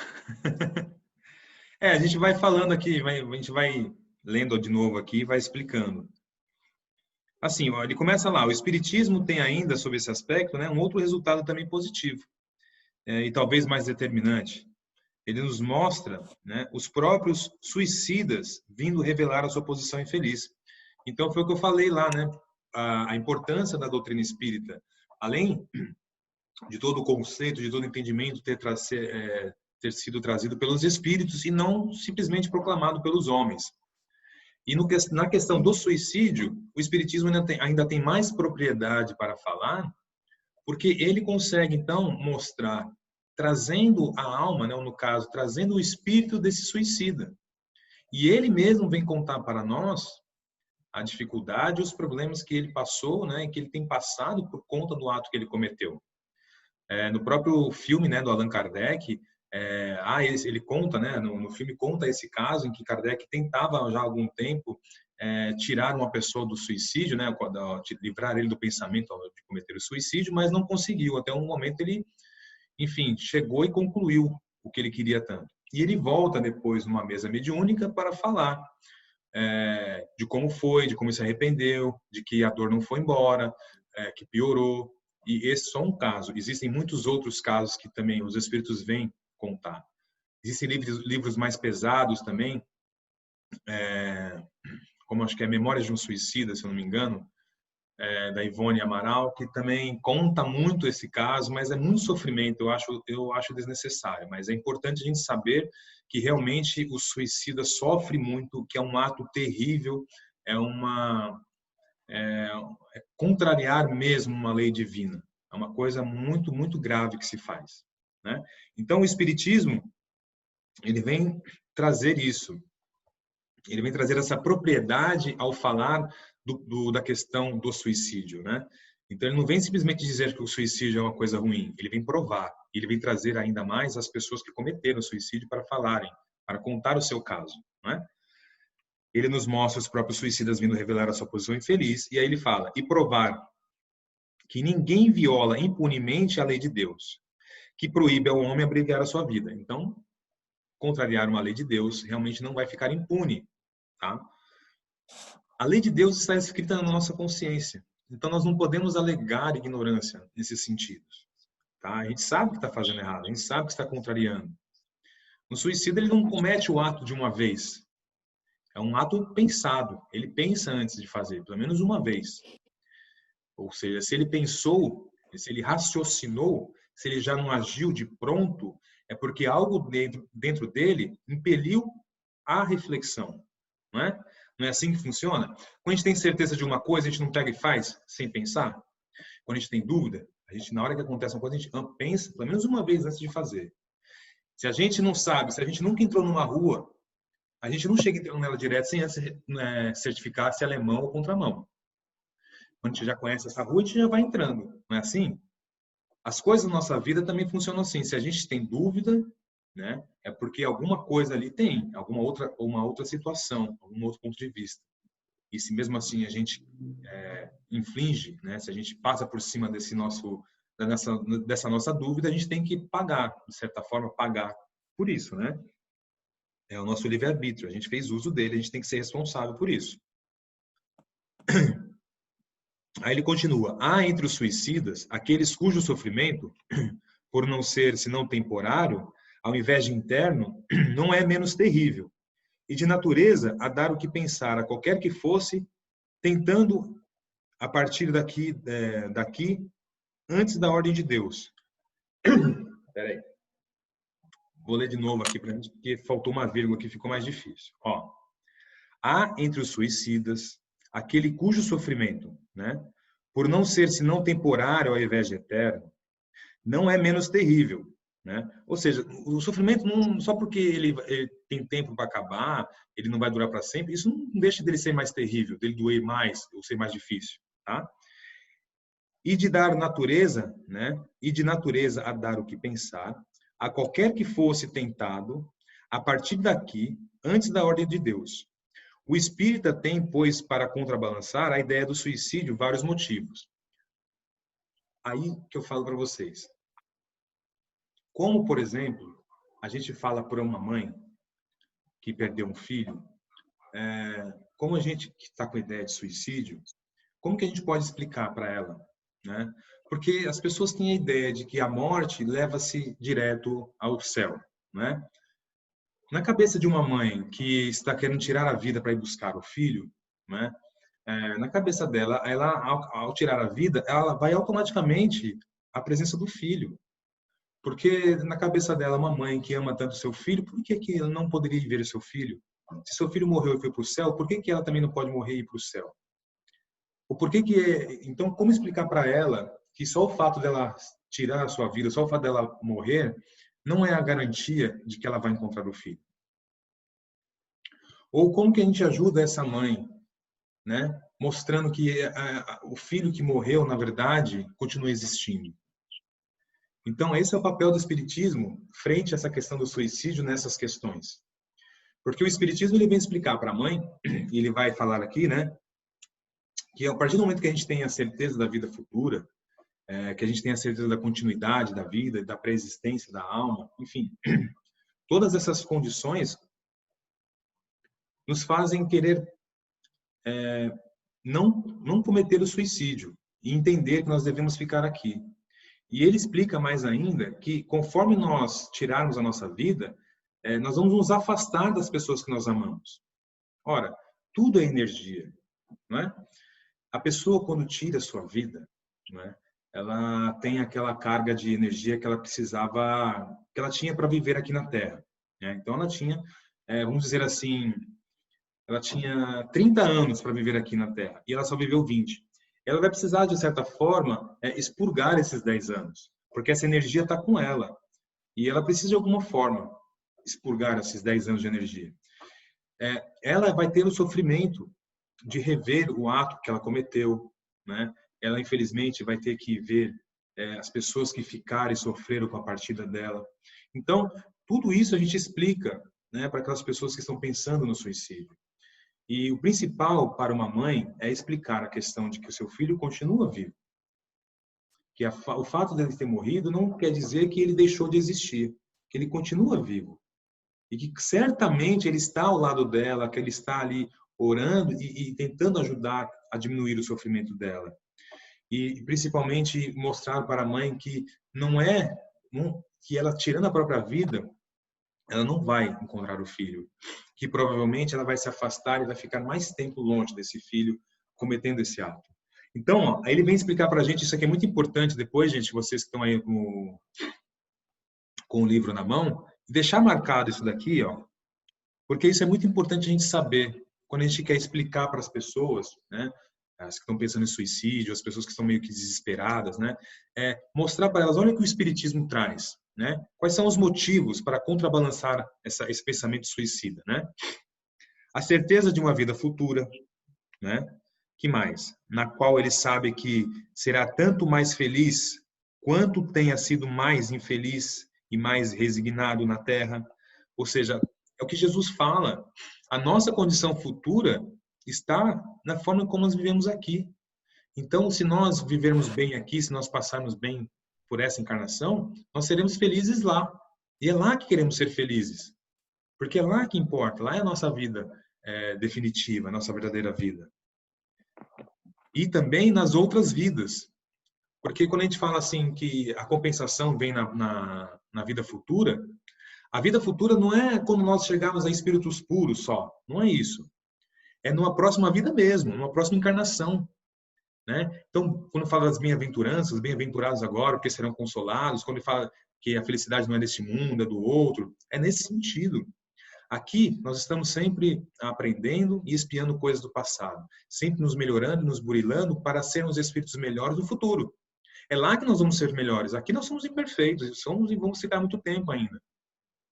a gente vai falando aqui, a gente vai lendo de novo aqui e vai explicando. Assim, ó, ele começa lá, o Espiritismo tem ainda, sob esse aspecto, né, um outro resultado também positivo, e talvez mais determinante. Ele nos mostra, né, os próprios suicidas vindo revelar a sua posição infeliz. Então, foi o que eu falei lá, né, a importância da doutrina espírita, além de todo o conceito, de todo o entendimento ter sido trazido pelos espíritos e não simplesmente proclamado pelos homens. E na questão do suicídio, o espiritismo ainda tem mais propriedade para falar, porque ele consegue, então, mostrar, trazendo a alma, né, ou no caso, trazendo o espírito desse suicida. E ele mesmo vem contar para nós a dificuldade, os problemas que ele passou, né, e que ele tem passado por conta do ato que ele cometeu. No próprio filme, né, do Allan Kardec, ele conta, né, no filme conta esse caso em que Kardec tentava já há algum tempo tirar uma pessoa do suicídio, né, livrar ele do pensamento de cometer o suicídio, mas não conseguiu. Até um momento ele, enfim, chegou e concluiu o que ele queria tanto. E ele volta depois numa mesa mediúnica para falar de como foi, de como se arrependeu, de que a dor não foi embora, que piorou. E esse é só um caso. Existem muitos outros casos que também os espíritos vêm contar. Existem livros mais pesados também, como acho que é Memórias de um Suicida, se eu não me engano, da Ivone Amaral, que também conta muito esse caso, mas é muito sofrimento, eu acho desnecessário. Mas é importante a gente saber que realmente o suicida sofre muito, que é um ato terrível, é contrariar mesmo uma lei divina. É uma coisa muito, muito grave que se faz, né? Então, o Espiritismo, ele vem trazer isso. Ele vem trazer essa propriedade ao falar da questão do suicídio, né? Então, ele não vem simplesmente dizer que o suicídio é uma coisa ruim. Ele vem provar. Ele vem trazer ainda mais as pessoas que cometeram suicídio para falarem, para contar o seu caso, né? Ele nos mostra os próprios suicidas vindo revelar a sua posição infeliz, e aí ele fala, e provar que ninguém viola impunemente a lei de Deus, que proíbe ao homem abreviar a sua vida. Então, contrariar uma lei de Deus realmente não vai ficar impune, tá? A lei de Deus está escrita na nossa consciência, então nós não podemos alegar ignorância nesses sentidos, tá? A gente sabe que está fazendo errado, a gente sabe que está contrariando. No suicídio, ele não comete o ato de uma vez. É um ato pensado. Ele pensa antes de fazer, pelo menos uma vez. Ou seja, se ele pensou, se ele raciocinou, se ele já não agiu de pronto, é porque algo dentro dele impeliu a reflexão. Não é? Não é assim que funciona? Quando a gente tem certeza de uma coisa, a gente não pega e faz sem pensar? Quando a gente tem dúvida, a gente, na hora que acontece uma coisa, a gente pensa pelo menos uma vez antes de fazer. Se a gente não sabe, se a gente nunca entrou numa rua, a gente não chega entrando nela direto sem antes certificar se ela é mão ou contramão. Quando a gente já conhece essa rua, a gente já vai entrando. Não é assim? As coisas da nossa vida também funcionam assim. Se a gente tem dúvida, né, é porque alguma coisa ali tem, uma outra situação, algum outro ponto de vista. E se mesmo assim a gente inflige, né, se a gente passa por cima dessa nossa dúvida, a gente tem que pagar, de certa forma, pagar por isso, né? É o nosso livre-arbítrio, a gente fez uso dele, a gente tem que ser responsável por isso. Aí ele continua, há entre os suicidas aqueles cujo sofrimento, por não ser senão temporário, ao invés de interno, não é menos terrível, e de natureza a dar o que pensar a qualquer que fosse, tentando a partir daqui antes da ordem de Deus. Peraí. Vou ler de novo aqui para gente, porque faltou uma vírgula que ficou mais difícil. Ó, há entre os suicidas aquele cujo sofrimento, né, por não ser senão temporário ao invés de eterno, não é menos terrível, né? Ou seja, o sofrimento não só porque ele tem tempo para acabar, ele não vai durar para sempre, isso não deixa dele ser mais terrível, dele doer mais ou ser mais difícil, tá? E de dar natureza, né? E de natureza a dar o que pensar a qualquer que fosse tentado a partir daqui antes da ordem de Deus. O espírita tem, pois, para contrabalançar a ideia do suicídio vários motivos. Aí que eu falo para vocês. Como, por exemplo, a gente fala para uma mãe que perdeu um filho, como a gente que está com a ideia de suicídio, como que a gente pode explicar para ela, né? Porque as pessoas têm a ideia de que a morte leva-se direto ao céu, né? Na cabeça de uma mãe que está querendo tirar a vida para ir buscar o filho, né? Na cabeça dela, ela ao tirar a vida, ela vai automaticamente à presença do filho. Porque na cabeça dela, uma mãe que ama tanto seu filho, por que que ela não poderia ver o seu filho? Se seu filho morreu e foi para o céu, por que que ela também não pode morrer e ir para o céu? Ou por que que então como explicar para ela que só o fato dela tirar a sua vida, só o fato dela morrer, não é a garantia de que ela vai encontrar o filho? Ou como que a gente ajuda essa mãe, né? Mostrando que o filho que morreu, na verdade, continua existindo. Então, esse é o papel do Espiritismo frente a essa questão do suicídio nessas questões. Porque o Espiritismo ele vem explicar para a mãe, e ele vai falar aqui, né? Que a partir do momento que a gente tem a certeza da vida futura, que a gente tem a certeza da continuidade da vida, da pré-existência da alma, enfim, todas essas condições nos fazem querer não cometer o suicídio e entender que nós devemos ficar aqui. E ele explica mais ainda que conforme nós tirarmos a nossa vida, nós vamos nos afastar das pessoas que nós amamos. Ora, tudo é energia, não é? A pessoa quando tira a sua vida, não é? Ela tem aquela carga de energia que ela precisava, que ela tinha para viver aqui na Terra, né? Então ela tinha, vamos dizer assim, ela tinha 30 anos para viver aqui na Terra e ela só viveu 20. Ela vai precisar, de certa forma, expurgar esses 10 anos, porque essa energia está com ela. E ela precisa, de alguma forma, expurgar esses 10 anos de energia. Ela vai ter o sofrimento de rever o ato que ela cometeu, né? Ela, infelizmente, vai ter que ver as pessoas que ficaram e sofreram com a partida dela. Então, tudo isso a gente explica, né, para aquelas pessoas que estão pensando no suicídio. E o principal para uma mãe é explicar a questão de que o seu filho continua vivo. Que o fato dele ter morrido não quer dizer que ele deixou de existir, que ele continua vivo. E que certamente ele está ao lado dela, que ele está ali orando e tentando ajudar a diminuir o sofrimento dela. E principalmente mostrar para a mãe que que ela tirando a própria vida, ela não vai encontrar o filho, que provavelmente ela vai se afastar e vai ficar mais tempo longe desse filho cometendo esse ato. Então, ó, aí ele vem explicar para a gente, isso aqui é muito importante depois, gente, vocês que estão aí com o livro na mão, deixar marcado isso daqui, ó, porque isso é muito importante a gente saber quando a gente quer explicar para as pessoas, né, as que estão pensando em suicídio, as pessoas que estão meio que desesperadas, né, mostrar para elas, olha o que o Espiritismo traz. Né? Quais são os motivos para contrabalançar esse pensamento suicida, né? A certeza de uma vida futura, né? Que mais? Na qual ele sabe que será tanto mais feliz quanto tenha sido mais infeliz e mais resignado na terra. Ou seja, é o que Jesus fala. A nossa condição futura está na forma como nós vivemos aqui. Então, se nós vivermos bem aqui, se nós passarmos bem por essa encarnação, nós seremos felizes lá. E é lá que queremos ser felizes. Porque é lá que importa, lá é a nossa vida definitiva, a nossa verdadeira vida. E também nas outras vidas. Porque quando a gente fala assim que a compensação vem na vida futura, a vida futura não é quando nós chegarmos a espíritos puros só. Não é isso. É numa próxima vida mesmo, numa próxima encarnação. Né? Então, quando fala das bem-aventuranças, bem-aventurados agora, porque serão consolados, quando fala que a felicidade não é deste mundo, é do outro, é nesse sentido. Aqui, nós estamos sempre aprendendo e espiando coisas do passado, sempre nos melhorando, nos burilando para sermos espíritos melhores do futuro. É lá que nós vamos ser melhores. Aqui nós somos imperfeitos, somos e vamos ficar muito tempo ainda.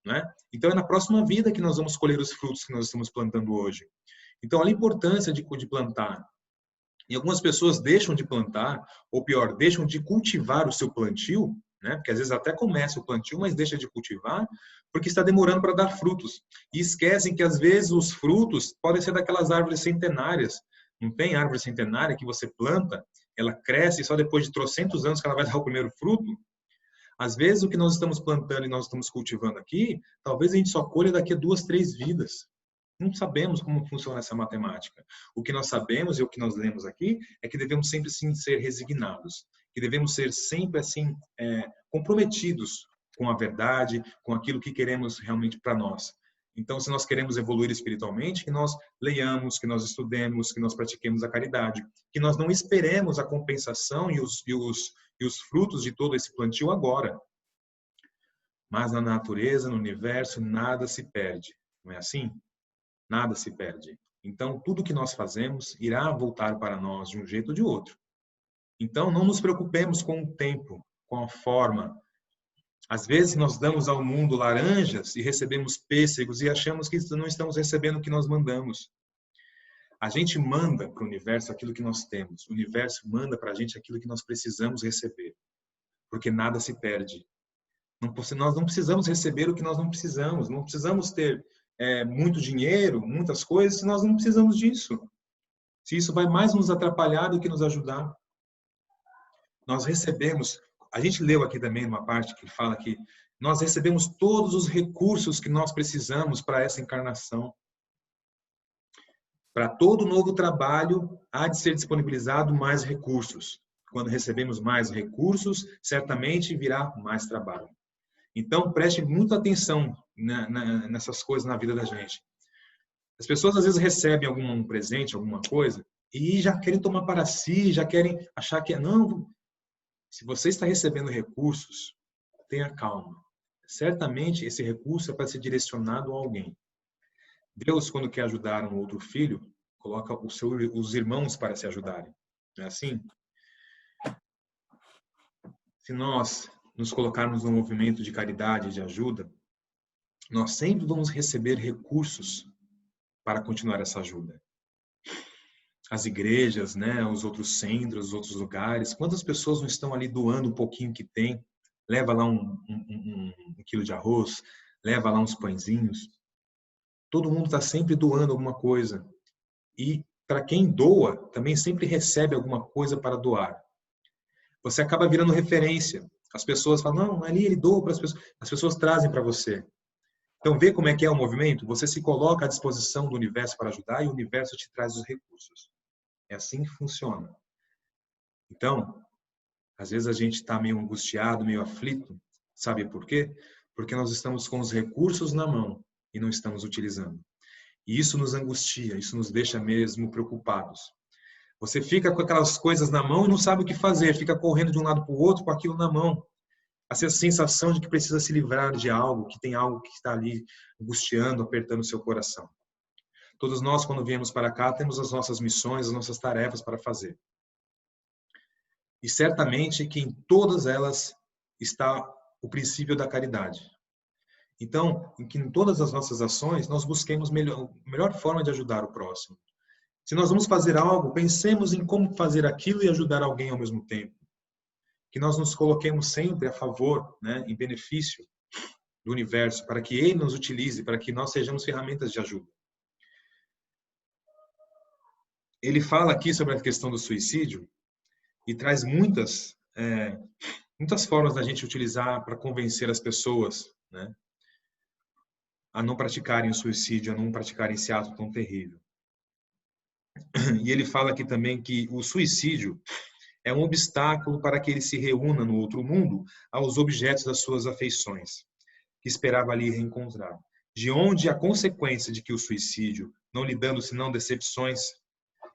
Né? Então, é na próxima vida que nós vamos colher os frutos que nós estamos plantando hoje. Então, olha a importância de plantar. E algumas pessoas deixam de plantar, ou pior, deixam de cultivar o seu plantio, né? Porque às vezes até começa o plantio, mas deixa de cultivar, porque está demorando para dar frutos. E esquecem que às vezes os frutos podem ser daquelas árvores centenárias. Não tem árvore centenária que você planta, ela cresce e só depois de trocentos anos que ela vai dar o primeiro fruto? Às vezes o que nós estamos plantando e nós estamos cultivando aqui, talvez a gente só colha daqui a 2, 3 vidas. Não sabemos como funciona essa matemática. O que nós sabemos e o que nós lemos aqui é que devemos sempre sim ser resignados, que devemos ser sempre assim comprometidos com a verdade, com aquilo que queremos realmente para nós. Então, se nós queremos evoluir espiritualmente, que nós leiamos, que nós estudemos, que nós pratiquemos a caridade, que nós não esperemos a compensação e os frutos de todo esse plantio agora. Mas na natureza, no universo, nada se perde. Não é assim? Nada se perde. Então, tudo que nós fazemos irá voltar para nós de um jeito ou de outro. Então, não nos preocupemos com o tempo, com a forma. Às vezes, nós damos ao mundo laranjas e recebemos pêssegos e achamos que não estamos recebendo o que nós mandamos. A gente manda para o universo aquilo que nós temos. O universo manda para a gente aquilo que nós precisamos receber. Porque nada se perde. Nós não precisamos receber o que nós não precisamos. Não precisamos ter muito dinheiro, muitas coisas, se nós não precisamos disso. Se isso vai mais nos atrapalhar do que nos ajudar. Nós recebemos, a gente leu aqui também uma parte que fala que nós recebemos todos os recursos que nós precisamos para essa encarnação. Para todo novo trabalho, há de ser disponibilizado mais recursos. Quando recebemos mais recursos, certamente virá mais trabalho. Então, preste muita atenção nessas coisas na vida da gente. As pessoas, às vezes, recebem algum presente, alguma coisa, e já querem tomar para si, já querem achar que não. Se você está recebendo recursos, tenha calma. Certamente, esse recurso é para ser direcionado a alguém. Deus, quando quer ajudar um outro filho, coloca os irmãos para se ajudarem. Não é assim? Se nós nos colocarmos num movimento de caridade, de ajuda, nós sempre vamos receber recursos para continuar essa ajuda. As igrejas, né, os outros centros, os outros lugares, quantas pessoas não estão ali doando um pouquinho que tem? Leva lá um quilo de arroz, leva lá uns pãezinhos. Todo mundo está sempre doando alguma coisa. E para quem doa, também sempre recebe alguma coisa para doar. Você acaba virando referência. As pessoas falam, não, ali ele doa para as pessoas. As pessoas trazem para você. Então, vê como é que é o movimento? Você se coloca à disposição do universo para ajudar e o universo te traz os recursos. É assim que funciona. Então, às vezes a gente está meio angustiado, meio aflito. Sabe por quê? Porque nós estamos com os recursos na mão e não estamos utilizando. E isso nos angustia, isso nos deixa mesmo preocupados. Você fica com aquelas coisas na mão e não sabe o que fazer, fica correndo de um lado para o outro com aquilo na mão. Essa sensação de que precisa se livrar de algo, que tem algo que está ali angustiando, apertando o seu coração. Todos nós, quando viemos para cá, temos as nossas missões, as nossas tarefas para fazer. E certamente que em todas elas está o princípio da caridade. Então, em todas as nossas ações, nós busquemos a melhor forma de ajudar o próximo. Se nós vamos fazer algo, pensemos em como fazer aquilo e ajudar alguém ao mesmo tempo. Que nós nos coloquemos sempre a favor, né, em benefício do universo, para que ele nos utilize, para que nós sejamos ferramentas de ajuda. Ele fala aqui sobre a questão do suicídio e traz muitas formas da gente utilizar para convencer as pessoas, né, a não praticarem o suicídio, a não praticarem esse ato tão terrível. E ele fala aqui também que o suicídio é um obstáculo para que ele se reúna no outro mundo aos objetos das suas afeições, que esperava ali reencontrar. De onde a consequência de que o suicídio, não lhe dando senão decepções,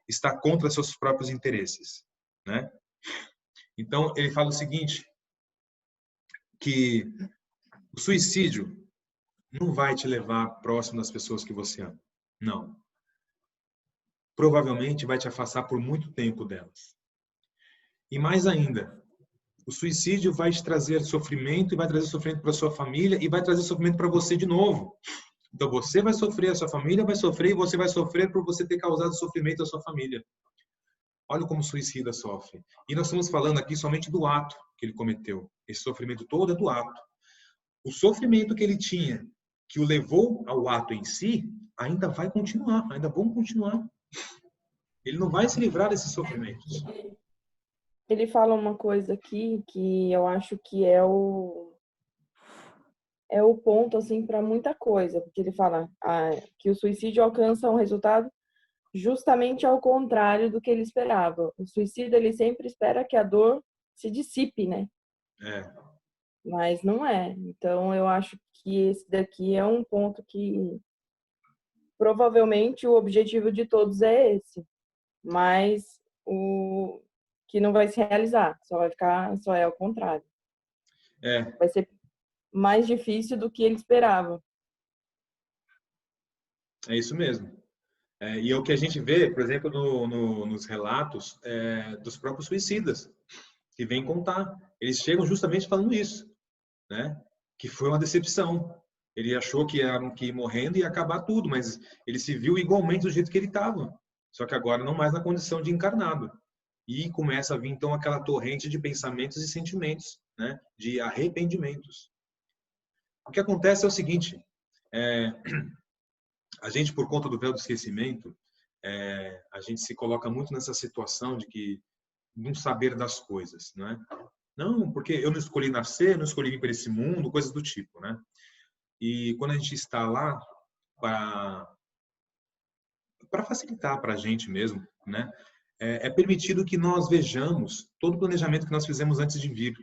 está contra seus próprios interesses, né? Então, ele fala o seguinte, que o suicídio não vai te levar próximo das pessoas que você ama. Não. Provavelmente vai te afastar por muito tempo delas. E mais ainda, o suicídio vai te trazer sofrimento e vai trazer sofrimento para sua família e vai trazer sofrimento para você de novo. Então você vai sofrer, a sua família vai sofrer e você vai sofrer por você ter causado sofrimento à sua família. Olha como o suicida sofre. E nós estamos falando aqui somente do ato que ele cometeu. Esse sofrimento todo é do ato. O sofrimento que ele tinha, que o levou ao ato em si, ainda vai continuar, ainda vão continuar. Ele não vai se livrar desses sofrimentos. Ele fala uma coisa aqui que eu acho que é o ponto assim para muita coisa, porque ele fala que o suicídio alcança um resultado justamente ao contrário do que ele esperava. O suicida, ele sempre espera que a dor se dissipe, né? Mas não é. Então, eu acho que esse daqui é um ponto que provavelmente o objetivo de todos é esse, mas o que não vai se realizar, só é ao contrário. Vai ser mais difícil do que ele esperava. É isso mesmo. E é o que a gente vê, por exemplo, nos relatos dos próprios suicidas, que vêm contar. Eles chegam justamente falando isso, né? Que foi uma decepção. Ele achou que ir morrendo e ia acabar tudo, mas ele se viu igualmente do jeito que ele estava. Só que agora não mais na condição de encarnado. E começa a vir, então, aquela torrente de pensamentos e sentimentos, né? De arrependimentos. O que acontece é o seguinte, a gente, por conta do véu do esquecimento, a gente se coloca muito nessa situação de não saber das coisas, não é? Não, porque eu não escolhi nascer, não escolhi vir para esse mundo, coisas do tipo, né? E quando a gente está lá para facilitar para a gente mesmo, né? É permitido que nós vejamos todo o planejamento que nós fizemos antes de vir.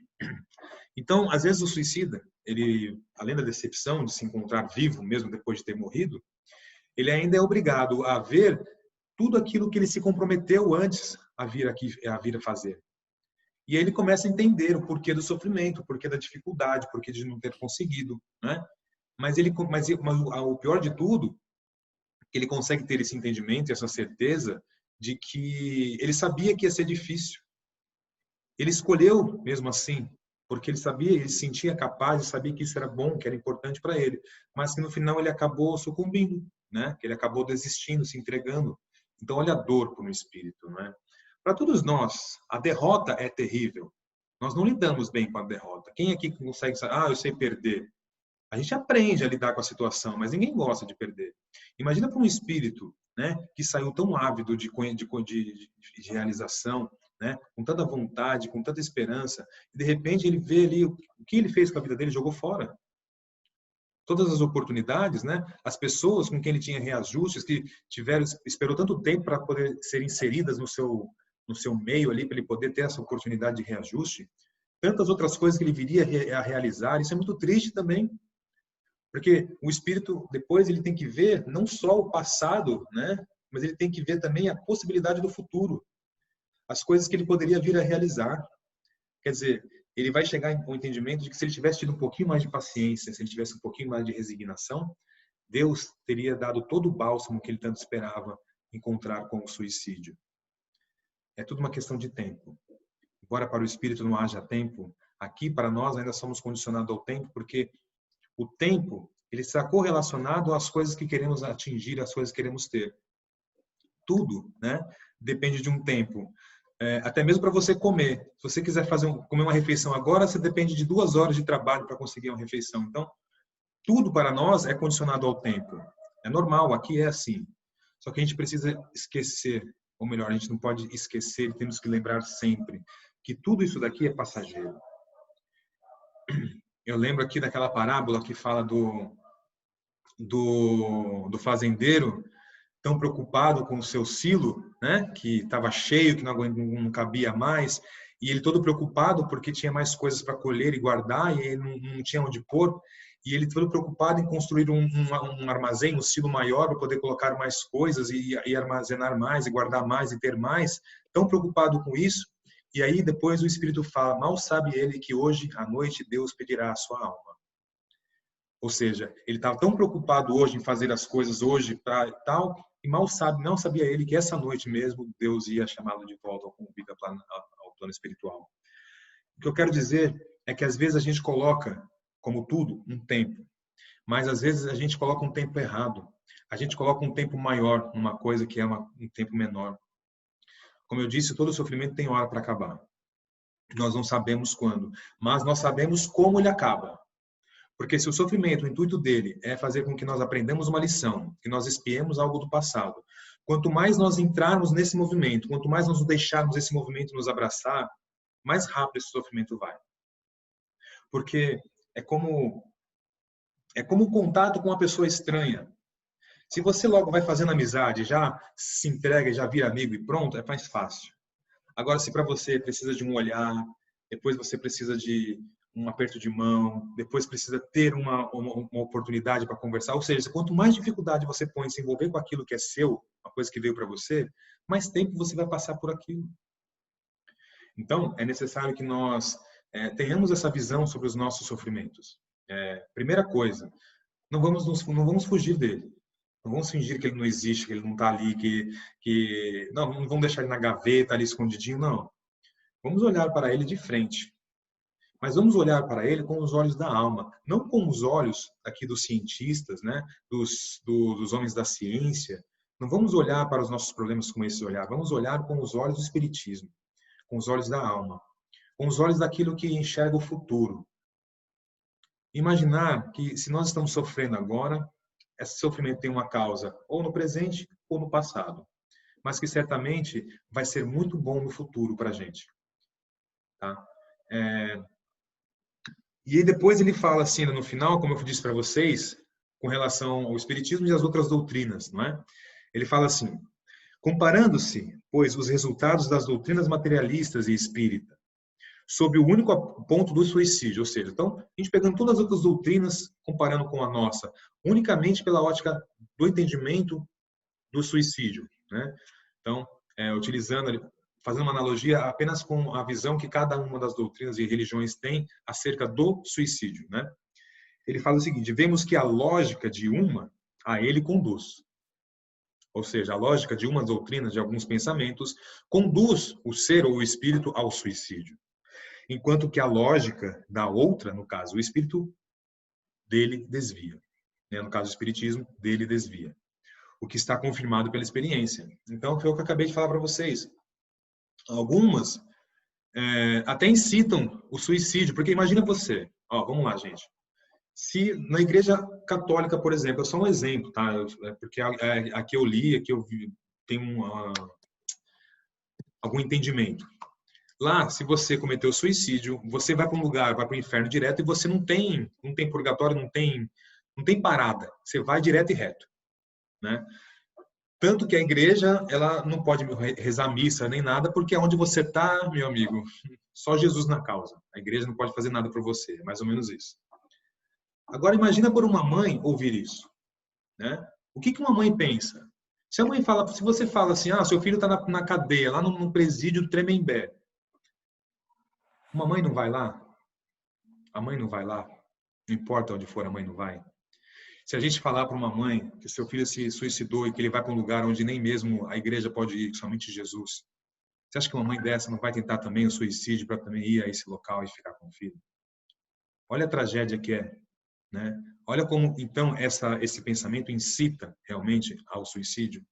Então, às vezes o suicida, ele, além da decepção de se encontrar vivo mesmo depois de ter morrido, ele ainda é obrigado a ver tudo aquilo que ele se comprometeu antes a vir a fazer. E aí ele começa a entender o porquê do sofrimento, o porquê da dificuldade, o porquê de não ter conseguido, né? Mas o pior de tudo, que ele consegue ter esse entendimento e essa certeza de que ele sabia que ia ser difícil. Ele escolheu mesmo assim, porque ele sabia, ele se sentia capaz, sabia que isso era bom, que era importante para ele, mas que no final ele acabou sucumbindo, né? Que ele acabou desistindo, se entregando. Então olha a dor para o espírito, né? Para todos nós, a derrota é terrível. Nós não lidamos bem com a derrota. Quem aqui consegue saber, eu sei perder? A gente aprende a lidar com a situação, mas ninguém gosta de perder. Imagina para um espírito, né, que saiu tão ávido de realização, né, com tanta vontade, com tanta esperança, e de repente ele vê ali o que ele fez com a vida dele, jogou fora. Todas as oportunidades, né, as pessoas com quem ele tinha reajustes, que esperou tanto tempo para poder ser inseridas no seu meio ali, para ele poder ter essa oportunidade de reajuste, tantas outras coisas que ele viria a realizar, isso é muito triste também. Porque o espírito, depois, ele tem que ver não só o passado, né? Mas ele tem que ver também a possibilidade do futuro. As coisas que ele poderia vir a realizar. Quer dizer, ele vai chegar ao entendimento de que se ele tivesse tido um pouquinho mais de paciência, se ele tivesse um pouquinho mais de resignação, Deus teria dado todo o bálsamo que ele tanto esperava encontrar com o suicídio. É tudo uma questão de tempo. Embora para o espírito não haja tempo, aqui para nós ainda somos condicionados ao tempo, porque o tempo, ele está correlacionado às coisas que queremos atingir, às coisas que queremos ter. Tudo, né, depende de um tempo. Até mesmo para você comer. Se você quiser comer uma refeição agora, você depende de 2 horas de trabalho para conseguir uma refeição. Então, tudo para nós é condicionado ao tempo. É normal, aqui é assim. Só que a gente precisa esquecer, ou melhor, a gente não pode esquecer, temos que lembrar sempre que tudo isso daqui é passageiro. Eu lembro aqui daquela parábola que fala do fazendeiro tão preocupado com o seu silo, né, que estava cheio, que não cabia mais, e ele todo preocupado porque tinha mais coisas para colher e guardar, e ele não tinha onde pôr, e ele todo preocupado em construir um armazém, um silo maior para poder colocar mais coisas e armazenar mais, e guardar mais e ter mais, tão preocupado com isso. E aí depois o Espírito fala, mal sabe ele que hoje à noite Deus pedirá a sua alma. Ou seja, ele estava tão preocupado hoje em fazer as coisas hoje para tal, e não sabia ele que essa noite mesmo Deus ia chamá-lo de volta ao convite ao plano espiritual. O que eu quero dizer é que às vezes a gente coloca, como tudo, um tempo, mas às vezes a gente coloca um tempo errado. A gente coloca um tempo maior numa coisa que é um tempo menor. Como eu disse, todo sofrimento tem hora para acabar. Nós não sabemos quando, mas nós sabemos como ele acaba. Porque se o sofrimento, o intuito dele é fazer com que nós aprendamos uma lição, que nós expiemos algo do passado, quanto mais nós entrarmos nesse movimento, quanto mais nós deixarmos esse movimento nos abraçar, mais rápido esse sofrimento vai. Porque é como um contato com uma pessoa estranha. Se você logo vai fazendo amizade, já se entrega, já vira amigo e pronto, é mais fácil. Agora, se para você precisa de um olhar, depois você precisa de um aperto de mão, depois precisa ter uma oportunidade para conversar, ou seja, quanto mais dificuldade você põe em se envolver com aquilo que é seu, uma coisa que veio para você, mais tempo você vai passar por aquilo. Então, é necessário que nós tenhamos essa visão sobre os nossos sofrimentos. Primeira coisa, não vamos fugir dele. Não vamos fingir que ele não existe, que ele não está ali, não vamos deixar ele na gaveta, ali escondidinho, não. Vamos olhar para ele de frente. Mas vamos olhar para ele com os olhos da alma, não com os olhos aqui dos cientistas, né? dos homens da ciência. Não vamos olhar para os nossos problemas com esse olhar, vamos olhar com os olhos do espiritismo, com os olhos da alma, com os olhos daquilo que enxerga o futuro. Imaginar que se nós estamos sofrendo agora, esse sofrimento tem uma causa ou no presente ou no passado, mas que certamente vai ser muito bom no futuro para a gente. Tá? E aí depois ele fala assim, no final, como eu disse para vocês, com relação ao espiritismo e às outras doutrinas, não é? Ele fala assim: comparando-se, pois, os resultados das doutrinas materialistas e espírita sobre o único ponto do suicídio, ou seja, então, a gente pegando todas as outras doutrinas, comparando com a nossa, unicamente pela ótica do entendimento do suicídio, né? Então, fazendo uma analogia apenas com a visão que cada uma das doutrinas e religiões tem acerca do suicídio, né? Ele fala o seguinte: vemos que a lógica de uma a ele conduz. Ou seja, a lógica de umas doutrinas, de alguns pensamentos, conduz o ser ou o espírito ao suicídio. Enquanto que a lógica da outra, no caso o espírito, dele desvia. No caso do espiritismo, dele desvia. O que está confirmado pela experiência. Então, foi o que eu acabei de falar para vocês. Algumas até incitam o suicídio, porque imagina você, vamos lá, gente. Se na Igreja Católica, por exemplo, é só um exemplo, tá? Porque aqui eu li, aqui eu vi, tem algum entendimento. Lá, se você cometeu suicídio, você vai para um lugar, vai para o inferno direto e você não tem purgatório, não tem parada. Você vai direto e reto, né? Tanto que a igreja, ela não pode rezar missa nem nada, porque onde você está, meu amigo, só Jesus na causa. A igreja não pode fazer nada por você, é mais ou menos isso. Agora, imagina por uma mãe ouvir isso, né? O que uma mãe pensa? Se você fala assim, seu filho está na cadeia, lá no presídio do Tremembé, uma mãe não vai lá? A mãe não vai lá? Não importa onde for, a mãe não vai? Se a gente falar para uma mãe que seu filho se suicidou e que ele vai para um lugar onde nem mesmo a igreja pode ir, somente Jesus, você acha que uma mãe dessa não vai tentar também o suicídio para também ir a esse local e ficar com o filho? Olha a tragédia que é, né? Olha como, então, esse pensamento incita realmente ao suicídio.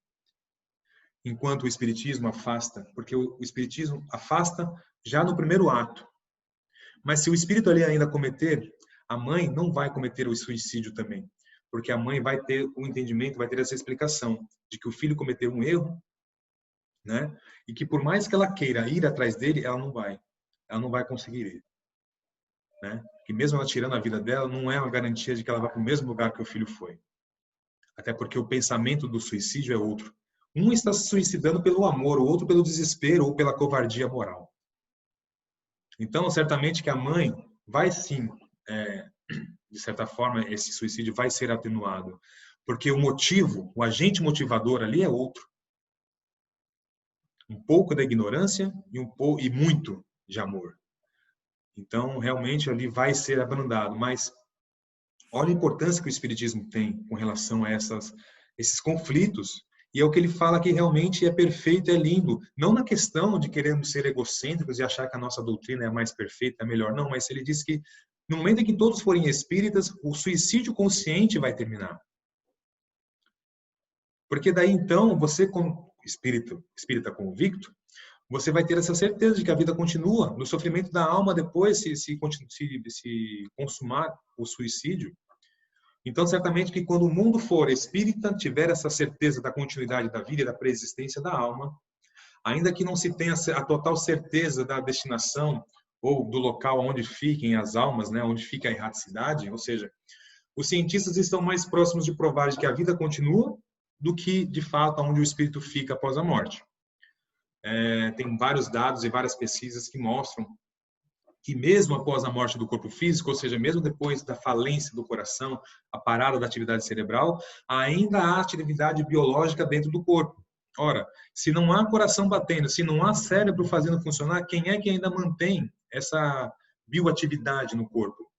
Enquanto o espiritismo afasta, porque o espiritismo afasta já no primeiro ato. Mas se o espírito ali ainda cometer, a mãe não vai cometer o suicídio também. Porque a mãe vai ter o entendimento, vai ter essa explicação de que o filho cometeu um erro, né? E que por mais que ela queira ir atrás dele, ela não vai conseguir ir, né? Que mesmo ela tirando a vida dela, não é uma garantia de que ela vá para o mesmo lugar que o filho foi. Até porque o pensamento do suicídio é outro. Um está se suicidando pelo amor, o outro pelo desespero ou pela covardia moral. Então, certamente que a mãe vai sim, de certa forma, esse suicídio vai ser atenuado. Porque o motivo, o agente motivador ali é outro. Um pouco da ignorância e muito de amor. Então, realmente, ali vai ser abrandado. Mas olha a importância que o espiritismo tem com relação a esses conflitos. E é o que ele fala que realmente é perfeito, é lindo. Não na questão de querermos ser egocêntricos e achar que a nossa doutrina é a mais perfeita, é melhor. Não, mas ele diz que no momento em que todos forem espíritas, o suicídio consciente vai terminar. Porque daí, então, você, como espírita convicto, você vai ter essa certeza de que a vida continua. No sofrimento da alma, depois, se consumar o suicídio. Então, certamente que quando o mundo for espírita, tiver essa certeza da continuidade da vida e da preexistência da alma, ainda que não se tenha a total certeza da destinação ou do local onde fiquem as almas, né, onde fica a erraticidade, ou seja, os cientistas estão mais próximos de provar que a vida continua do que, de fato, onde o espírito fica após a morte. Tem vários dados e várias pesquisas que mostram que mesmo após a morte do corpo físico, ou seja, mesmo depois da falência do coração, a parada da atividade cerebral, ainda há atividade biológica dentro do corpo. Ora, se não há coração batendo, se não há cérebro fazendo funcionar, quem é que ainda mantém essa bioatividade no corpo?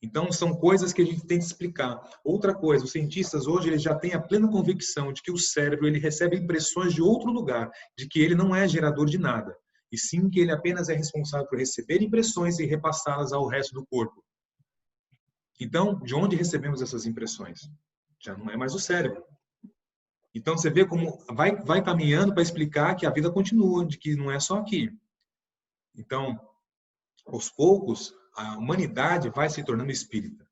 Então, são coisas que a gente tem que explicar. Outra coisa, os cientistas hoje eles já têm a plena convicção de que o cérebro ele recebe impressões de outro lugar, de que ele não é gerador de nada, e sim que ele apenas é responsável por receber impressões e repassá-las ao resto do corpo. Então, de onde recebemos essas impressões? Já não é mais o cérebro. Então, você vê como vai caminhando para explicar que a vida continua, de que não é só aqui. Então, aos poucos, a humanidade vai se tornando espírita.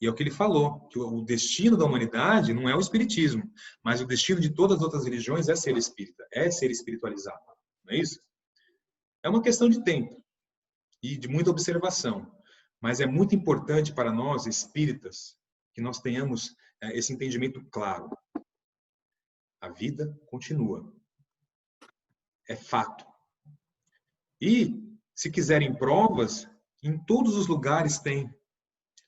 E é o que ele falou, que o destino da humanidade não é o espiritismo, mas o destino de todas as outras religiões é ser espírita, é ser espiritualizado. Não é isso? É uma questão de tempo e de muita observação. Mas é muito importante para nós, espíritas, que nós tenhamos esse entendimento claro. A vida continua. É fato. E, se quiserem provas, em todos os lugares tem.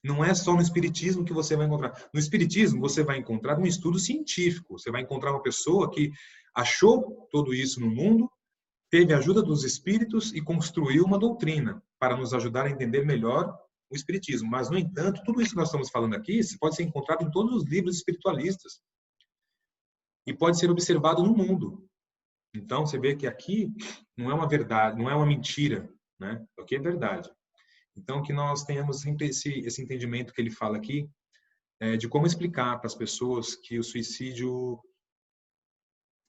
Não é só no espiritismo que você vai encontrar. No espiritismo, você vai encontrar um estudo científico. Você vai encontrar uma pessoa que achou tudo isso no mundo, teve a ajuda dos espíritos e construiu uma doutrina para nos ajudar a entender melhor o espiritismo. Mas, no entanto, tudo isso que nós estamos falando aqui pode ser encontrado em todos os livros espiritualistas. E pode ser observado no mundo. Então, você vê que aqui não é uma verdade, não é uma mentira, né? Aqui é verdade. Então, que nós tenhamos sempre esse entendimento que ele fala aqui, de como explicar para as pessoas que o suicídio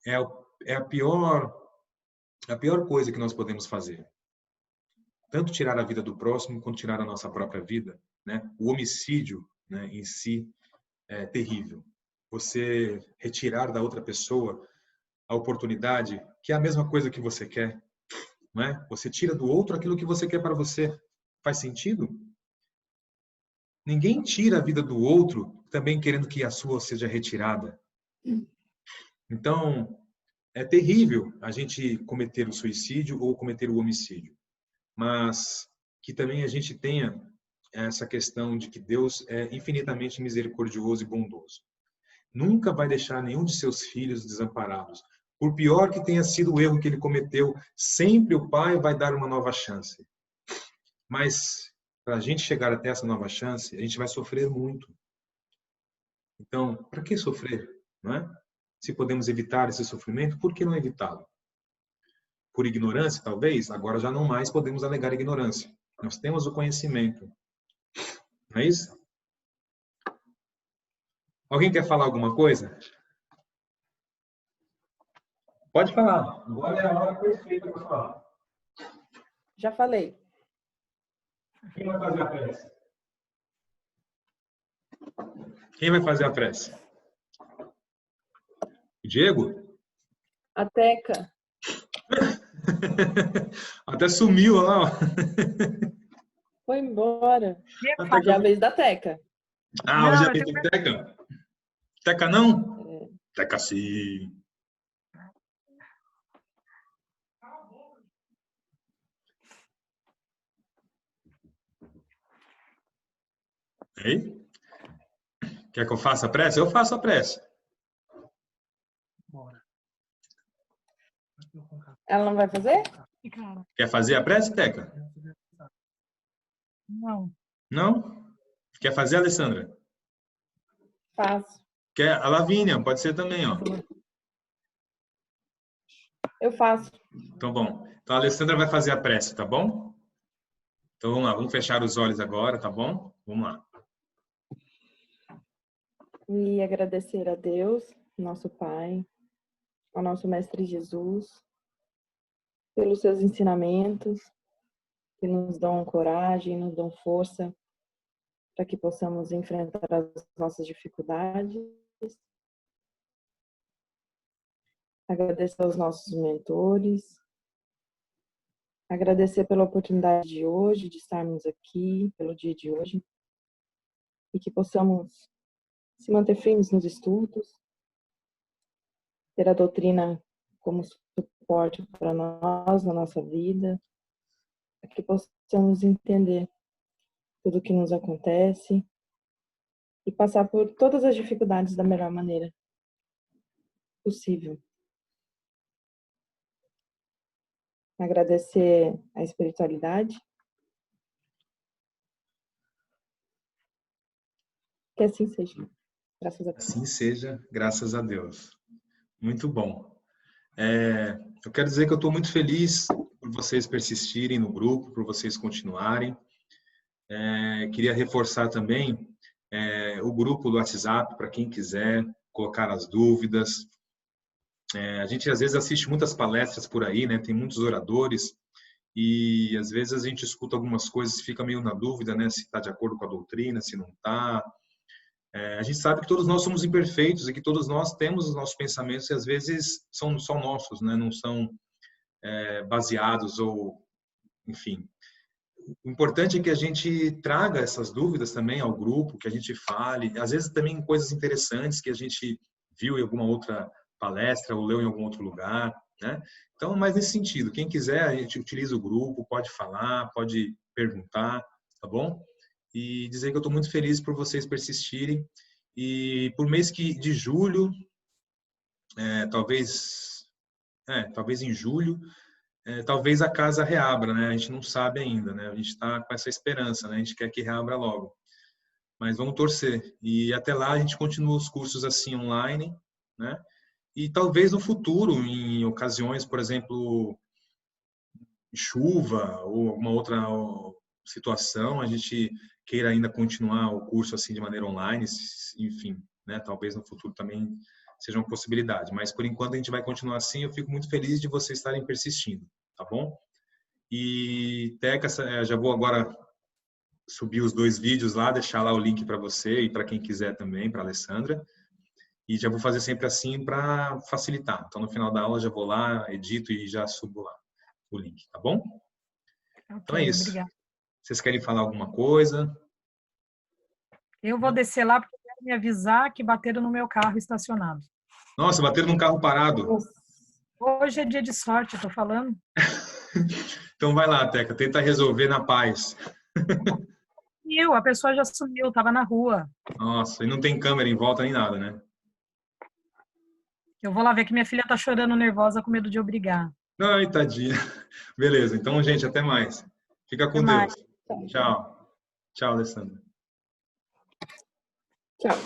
é a pior coisa que nós podemos fazer. Tanto tirar a vida do próximo, quanto tirar a nossa própria vida, né? O homicídio, né, em si é terrível. Você retirar da outra pessoa a oportunidade, que é a mesma coisa que você quer, não é? Você tira do outro aquilo que você quer para você. Faz sentido? Ninguém tira a vida do outro também querendo que a sua seja retirada. Então, é terrível a gente cometer o suicídio ou cometer o homicídio. Mas que também a gente tenha essa questão de que Deus é infinitamente misericordioso e bondoso. Nunca vai deixar nenhum de seus filhos desamparados. Por pior que tenha sido o erro que ele cometeu, sempre o Pai vai dar uma nova chance. Mas, para a gente chegar até essa nova chance, a gente vai sofrer muito. Então, para que sofrer? Não é? Se podemos evitar esse sofrimento, por que não evitá-lo? Por ignorância, talvez? Agora já não mais podemos alegar ignorância. Nós temos o conhecimento. Não é isso? Alguém quer falar alguma coisa? Pode falar. Agora é a hora perfeita para falar. Já falei. Quem vai fazer a prece? Quem vai fazer a prece? O Diego? A Teca. Até sumiu lá, ó. Foi embora. A Já é a vez da Teca. Ah, Não, hoje é eu vez do Teca? Teca não? Teca sim. Ei? Quer que eu faça a prece? Eu faço a prece. Ela não vai fazer? Quer fazer a prece, Teca? Não. Não? Quer fazer, Alessandra? Faço. Quer? A Lavínia, pode ser também, ó. Eu faço. Então, bom. Então, a Alessandra vai fazer a prece, tá bom? Então, vamos lá. Vamos fechar os olhos agora, tá bom? Vamos lá. E agradecer a Deus, nosso Pai, ao nosso Mestre Jesus, pelos seus ensinamentos, que nos dão coragem, nos dão força para que possamos enfrentar as nossas dificuldades. agradecer aos nossos mentores, agradecer pela oportunidade de hoje, de estarmos aqui, pelo dia de hoje, e que possamos se manter firmes nos estudos, ter a doutrina como suporte para nós, na nossa vida, para que possamos entender tudo o que nos acontece e passar por todas as dificuldades da melhor maneira possível. Agradecer a espiritualidade. Que assim seja. Graças a Deus. Assim seja, graças a Deus. Muito bom. Eu quero dizer que eu estou muito feliz por vocês persistirem no grupo, por vocês continuarem. Queria reforçar também o grupo do WhatsApp para quem quiser colocar as dúvidas. A gente às vezes assiste muitas palestras por aí, né? Tem muitos oradores e às vezes a gente escuta algumas coisas e fica meio na dúvida, né? Se está de acordo com a doutrina, se não está. A gente sabe que todos nós somos imperfeitos e que todos nós temos os nossos pensamentos e às vezes são só nossos, né? Não são baseados ou, enfim. O importante é que a gente traga essas dúvidas também ao grupo, que a gente fale, às vezes também coisas interessantes que a gente viu em alguma outra palestra ou leu em algum outro lugar, né? Então, mas nesse sentido, quem quiser, a gente utiliza o grupo, pode falar, pode perguntar, tá bom? E dizer que eu estou muito feliz por vocês persistirem. E por mês de julho, talvez em julho, talvez a casa reabra, né? A gente não sabe ainda, né? A gente está com essa esperança, né? A gente quer que reabra logo. Mas vamos torcer. E até lá a gente continua os cursos assim online, né? E talvez no futuro, em ocasiões, por exemplo, chuva ou alguma outra situação, a gente queira ainda continuar o curso assim de maneira online, enfim, né? Talvez no futuro também seja uma possibilidade, mas por enquanto a gente vai continuar assim. Eu fico muito feliz de vocês estarem persistindo, tá bom? E Teca, já vou agora subir os 2 vídeos lá, deixar lá o link para você e para quem quiser também, para a Alessandra. E já vou fazer sempre assim para facilitar. Então no final da aula já vou lá, edito e já subo lá o link, tá bom? Então é isso. Obrigada. Vocês querem falar alguma coisa? Eu vou descer lá porque eu quero me avisar que bateram no meu carro estacionado. Nossa, bateram num carro parado. Hoje é dia de sorte, eu tô falando. Então vai lá, Teca, tenta resolver na paz. A pessoa já sumiu, estava na rua. Nossa, e não tem câmera em volta nem nada, né? Eu vou lá ver que minha filha tá chorando nervosa com medo de eu brigar. Ai, tadinha. Beleza, então, gente, até mais. Fica com Até mais. Deus. Tchau. Tchau, Alessandra. Tchau.